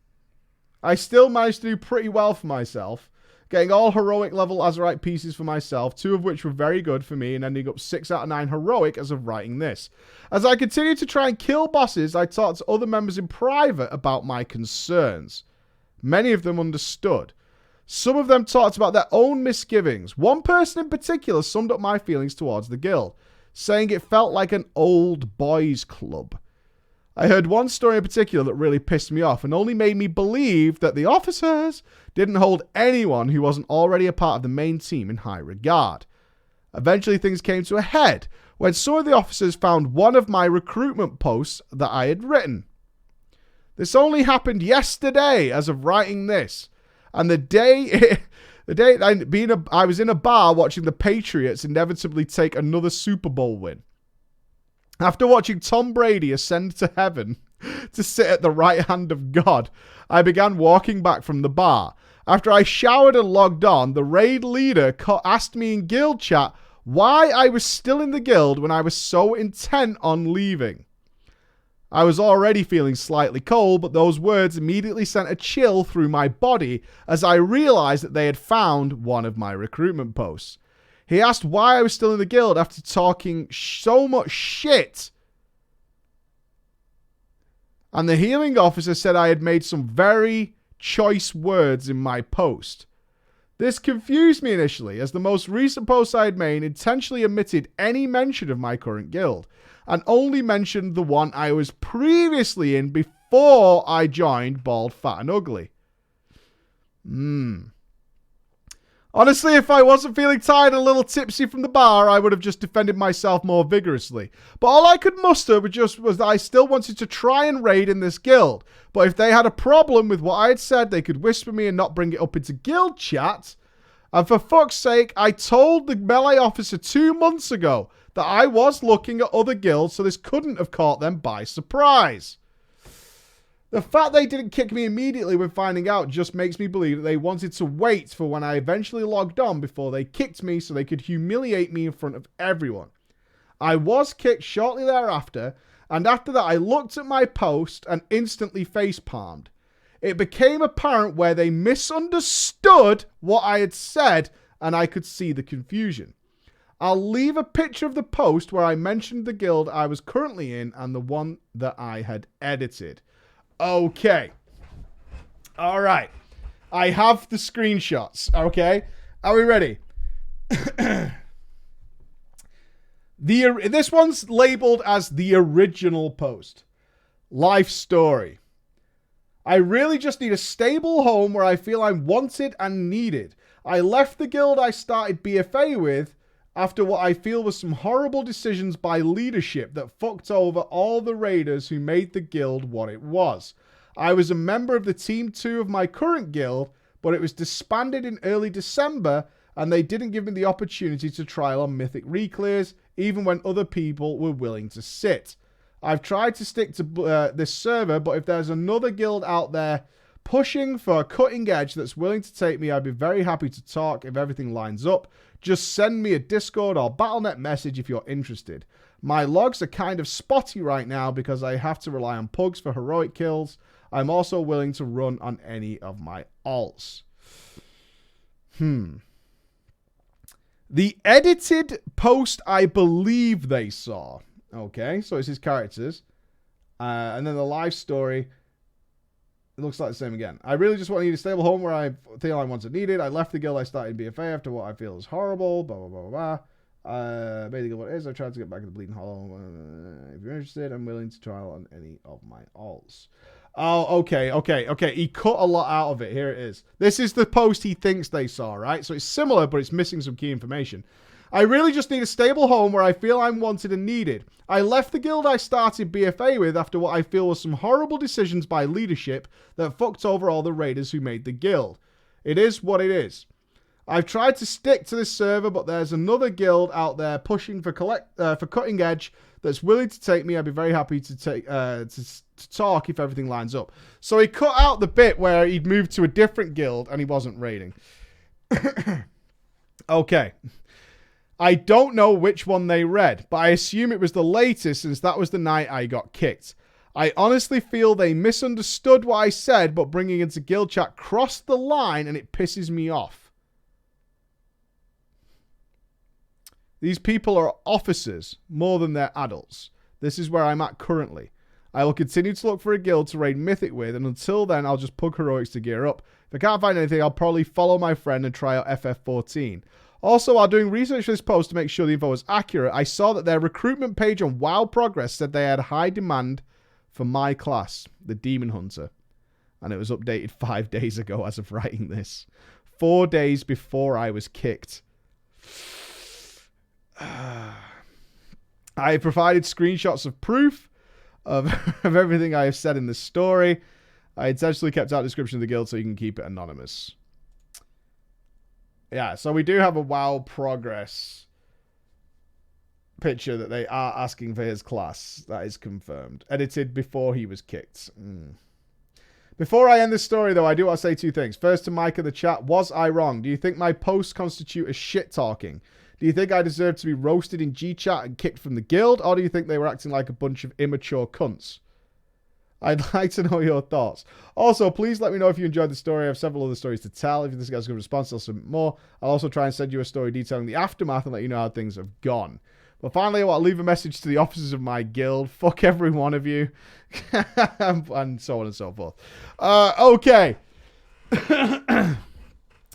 I still managed to do pretty well for myself. Getting all heroic level Azerite pieces for myself, 2 of which were very good for me, and ending up 6 out of 9 heroic as of writing this. As I continued to try and kill bosses, I talked to other members in private about my concerns. Many of them understood. Some of them talked about their own misgivings. One person in particular summed up my feelings towards the guild, saying it felt like an old boys club. I heard one story in particular that really pissed me off and only made me believe that the officers didn't hold anyone who wasn't already a part of the main team in high regard. Eventually things came to a head when some of the officers found one of my recruitment posts that I had written. This only happened yesterday as of writing this, and the day I was in a bar watching the Patriots inevitably take another Super Bowl win. After watching Tom Brady ascend to heaven to sit at the right hand of God, I began walking back from the bar. After I showered and logged on, the raid leader asked me in guild chat why I was still in the guild when I was so intent on leaving. I was already feeling slightly cold, but those words immediately sent a chill through my body as I realized that they had found one of my recruitment posts. He asked why I was still in the guild after talking so much shit. And the healing officer said I had made some very choice words in my post. This confused me initially, as the most recent post I had made intentionally omitted any mention of my current guild, and only mentioned the one I was previously in before I joined Bald, Fat and Ugly. Honestly, if I wasn't feeling tired and a little tipsy from the bar, I would have just defended myself more vigorously. But all I could muster was that I still wanted to try and raid in this guild. But if they had a problem with what I had said, they could whisper me and not bring it up into guild chat. And for fuck's sake, I told the melee officer 2 months ago that I was looking at other guilds, so this couldn't have caught them by surprise. The fact they didn't kick me immediately when finding out just makes me believe that they wanted to wait for when I eventually logged on before they kicked me so they could humiliate me in front of everyone. I was kicked shortly thereafter, and after that I looked at my post and instantly facepalmed. It became apparent where they misunderstood what I had said, and I could see the confusion. I'll leave a picture of the post where I mentioned the guild I was currently in and the one that I had edited. Okay. All right. I have the screenshots. Okay. Are we ready? This one's labeled as the original post. Life story. I really just need a stable home where I feel I'm wanted and needed. I left the guild I started BFA with after what I feel was some horrible decisions by leadership that fucked over all the raiders who made the guild what it was. I was a member of the Team 2 of my current guild, but it was disbanded in early December, and they didn't give me the opportunity to trial on mythic reclears, even when other people were willing to sit. I've tried to stick to this server, but if there's another guild out there pushing for a cutting edge that's willing to take me, I'd be very happy to talk if everything lines up. Just send me a Discord or Battle.net message if you're interested. My logs are kind of spotty right now because I have to rely on pugs for heroic kills. I'm also willing to run on any of my alts. The edited post I believe they saw. Okay, so it's his characters. And then the life story. It looks like the same again. I really just want to need a stable home where I feel I'm once needed. I left the guild I started in BFA after what I feel is horrible. Blah, blah, blah, blah, blah. Made the guild what it is. I tried to get back in the Bleeding Hollow. If you're interested, I'm willing to trial on any of my alts. Oh, okay. He cut a lot out of it. Here it is. This is the post he thinks they saw, right? So it's similar, but it's missing some key information. I really just need a stable home where I feel I'm wanted and needed. I left the guild I started BFA with after what I feel was some horrible decisions by leadership that fucked over all the raiders who made the guild. It is what it is. I've tried to stick to this server, but there's another guild out there pushing for cutting edge that's willing to take me. I'd be very happy to to talk if everything lines up. So he cut out the bit where he'd moved to a different guild and he wasn't raiding. Okay. I don't know which one they read, but I assume it was the latest since that was the night I got kicked. I honestly feel they misunderstood what I said, but bringing into guild chat crossed the line and it pisses me off. These people are officers more than they're adults. This is where I'm at currently. I will continue to look for a guild to raid Mythic with, and until then, I'll just pug heroics to gear up. If I can't find anything, I'll probably follow my friend and try out FF14. Also, while doing research for this post to make sure the info was accurate, I saw that their recruitment page on WoW Progress said they had high demand for my class, the Demon Hunter. And it was updated 5 days ago as of writing this. 4 days before I was kicked. I have provided screenshots of proof of everything I have said in this story. I intentionally kept out the description of the guild so you can keep it anonymous. Yeah, so we do have a WoW Progress picture that they are asking for his class. That is confirmed. Edited before he was kicked. Before I end this story, though, I do want to say two things. First, to Mike in the chat, was I wrong? Do you think my posts constitute as shit-talking? Do you think I deserve to be roasted in G-chat and kicked from the guild? Or do you think they were acting like a bunch of immature cunts? I'd like to know your thoughts. Also, please let me know if you enjoyed the story. I have several other stories to tell. If this guy's a good response, I'll submit more. I'll also try and send you a story detailing the aftermath and let you know how things have gone. But finally, I want to leave a message to the officers of my guild. Fuck every one of you. And so on and so forth. Okay.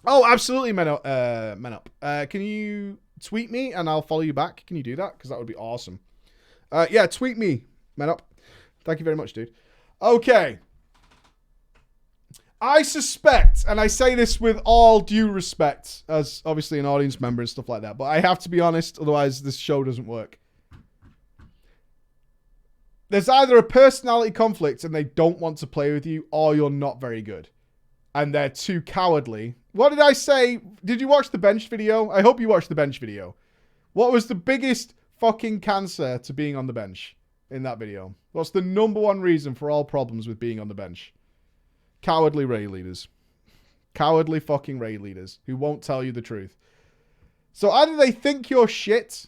Oh, absolutely, men up. Can you tweet me and I'll follow you back? Can you do that? Because that would be awesome. Yeah, tweet me, men up. Thank you very much, dude. Okay. I suspect, and I say this with all due respect, as obviously an audience member and stuff like that, but I have to be honest, otherwise this show doesn't work. There's either a personality conflict and they don't want to play with you, or you're not very good. And they're too cowardly. What did I say? Did you watch the bench video? I hope you watched the bench video. What was the biggest fucking cancer to being on the bench in that video? What's the number one reason for all problems with being on the bench? Cowardly raid leaders. Cowardly fucking raid leaders who won't tell you the truth. So either they think you're shit,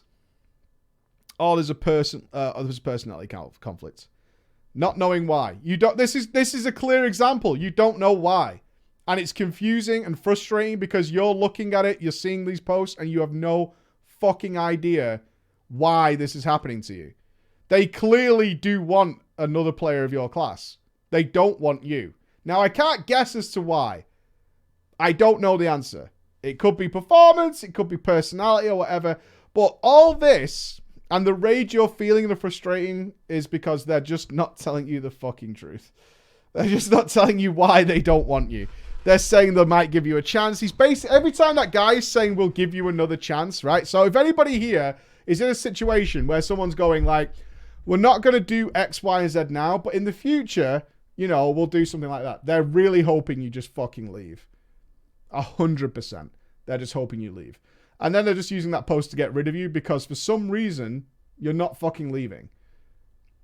or there's a personality conflict. Not knowing why. You don't. This is a clear example. You don't know why. And it's confusing and frustrating because you're looking at it, you're seeing these posts, and you have no fucking idea why this is happening to you. They clearly do want another player of your class. They don't want you. Now, I can't guess as to why. I don't know the answer. It could be performance, it could be personality or whatever. But all this and the rage you're feeling and the frustrating is because they're just not telling you the fucking truth. They're just not telling you why they don't want you. They're saying they might give you a chance. He's basically, every time that guy is saying we'll give you another chance, right? So if anybody here is in a situation where someone's going like, we're not going to do X, Y, and Z now, but in the future, you know, we'll do something like that. They're really hoping you just fucking leave. 100%. They're just hoping you leave. And then they're just using that post to get rid of you because for some reason, you're not fucking leaving.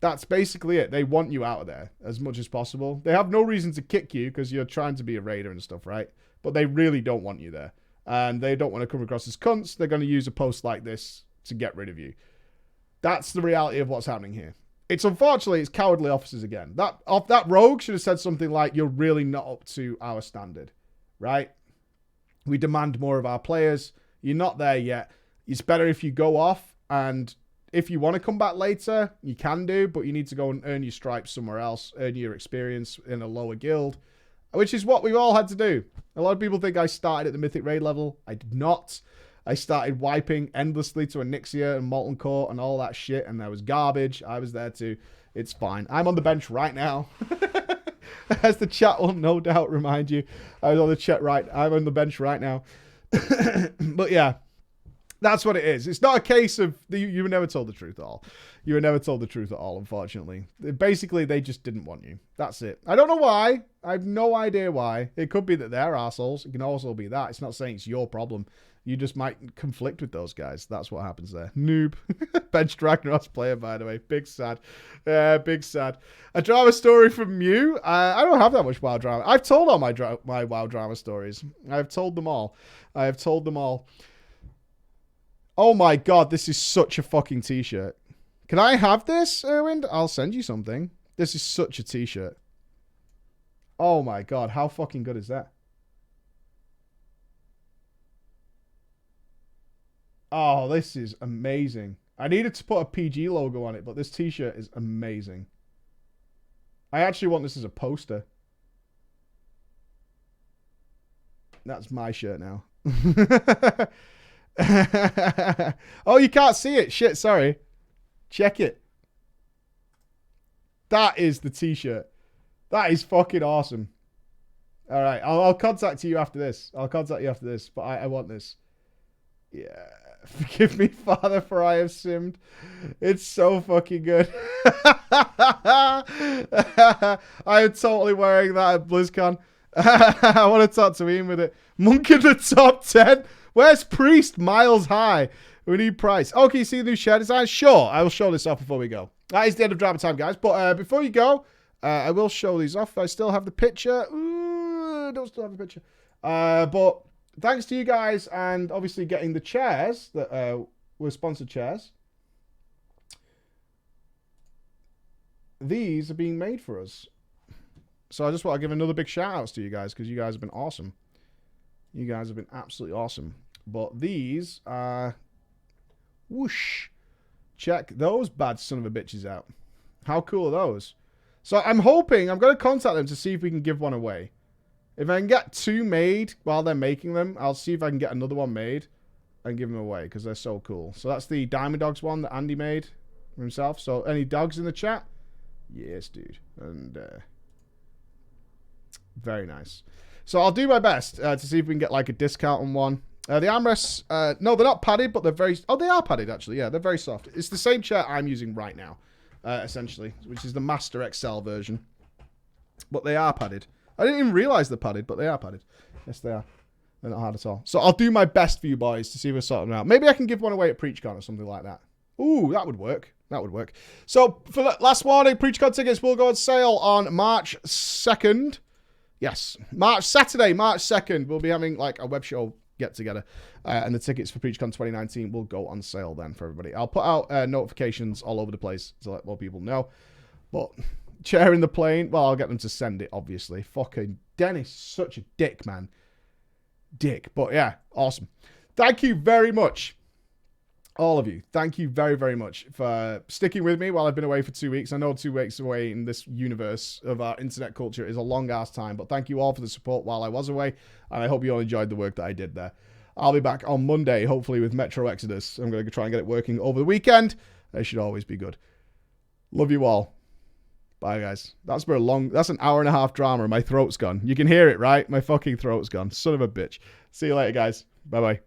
That's basically it. They want you out of there as much as possible. They have no reason to kick you because you're trying to be a raider and stuff, right? But they really don't want you there. And they don't want to come across as cunts. They're going to use a post like this to get rid of you. That's the reality of what's happening here. It's unfortunately, it's cowardly officers again. That rogue should have said something like, you're really not up to our standard, right? We demand more of our players. You're not there yet. It's better if you go off, and if you want to come back later, you can do, but you need to go and earn your stripes somewhere else, earn your experience in a lower guild, which is what we've all had to do. A lot of people think I started at the Mythic Raid level. I did not. I started wiping endlessly to Onyxia and Molten Core and all that shit, and there was garbage. I was there too. It's fine. I'm on the bench right now. As the chat will no doubt remind you. I'm on the bench right now. But yeah. That's what it is. It's not a case of you were never told the truth at all. You were never told the truth at all, unfortunately. Basically, they just didn't want you. That's it. I don't know why. I have no idea why. It could be that they're assholes. It can also be that. It's not saying it's your problem. You just might conflict with those guys. That's what happens there. Noob. Benched Ragnarok's player, by the way. Big sad. Big sad. A drama story from you? I don't have that much WoW drama. I've told all my WoW drama stories. I've told them all. I have told them all. Oh my god, this is such a fucking t-shirt. Can I have this, Erwin? I'll send you something. This is such a t-shirt. Oh my god, how fucking good is that? Oh, this is amazing. I needed to put a PG logo on it, but this t-shirt is amazing. I actually want this as a poster. That's my shirt now. Oh, you can't see it. Shit, sorry. Check it. That is the t-shirt. That is fucking awesome. All right, I'll contact you after this. I'll contact you after this, but I want this. Yeah. Forgive me, Father, for I have sinned. It's so fucking good. I am totally wearing that at BlizzCon. I want to talk to Ian with it. Monk in the top 10. Where's Priest? Miles high. We need Price. Oh, can you see the new share design? Sure. I will show this off before we go. That is the end of drama time, guys. But before you go, I will show these off. I still have the picture. Ooh, I don't still have the picture. But thanks to you guys and obviously getting the chairs that were sponsored chairs. These are being made for us. So I just want to give another big shout outs to you guys because you guys have been awesome. You guys have been absolutely awesome. But these are... Whoosh. Check those bad son of a bitches out. How cool are those? So I'm hoping... I'm going to contact them to see if we can give one away. If I can get 2 made while they're making them, I'll see if I can get another one made and give them away because they're so cool. So that's the Diamond Dogs one that Andy made himself. So any dogs in the chat? Yes, dude. And... very nice. So I'll do my best to see if we can get like a discount on one. The armrests, no, they're not padded, but they're very... Oh, they are padded, actually. Yeah, they're very soft. It's the same chair I'm using right now, essentially, which is the Master XL version. But they are padded. I didn't even realize they're padded, but they are padded. Yes, they are. They're not hard at all. So I'll do my best for you boys to see if we sort them out. Maybe I can give one away at PreachCon or something like that. Ooh, that would work. That would work. So for the last warning, PreachCon tickets will go on sale on March 2nd. Yes, Saturday, March 2nd, we'll be having like a web show get together, and the tickets for PreachCon 2019 will go on sale then for everybody. I'll put out notifications all over the place to let more people know. But chair in the plane, well, I'll get them to send it, obviously. Fucking Dennis, such a dick, man. Dick, but yeah, awesome. Thank you very much. All of you, thank you very, very much for sticking with me while I've been away for 2 weeks. I know 2 weeks away in this universe of our internet culture is a long-ass time, but thank you all for the support while I was away, and I hope you all enjoyed the work that I did there. I'll be back on Monday, hopefully with Metro Exodus. I'm going to try and get it working over the weekend. It should always be good. Love you all. Bye, guys. That's an hour and a half drama. My throat's gone. You can hear it, right? My fucking throat's gone. Son of a bitch. See you later, guys. Bye-bye.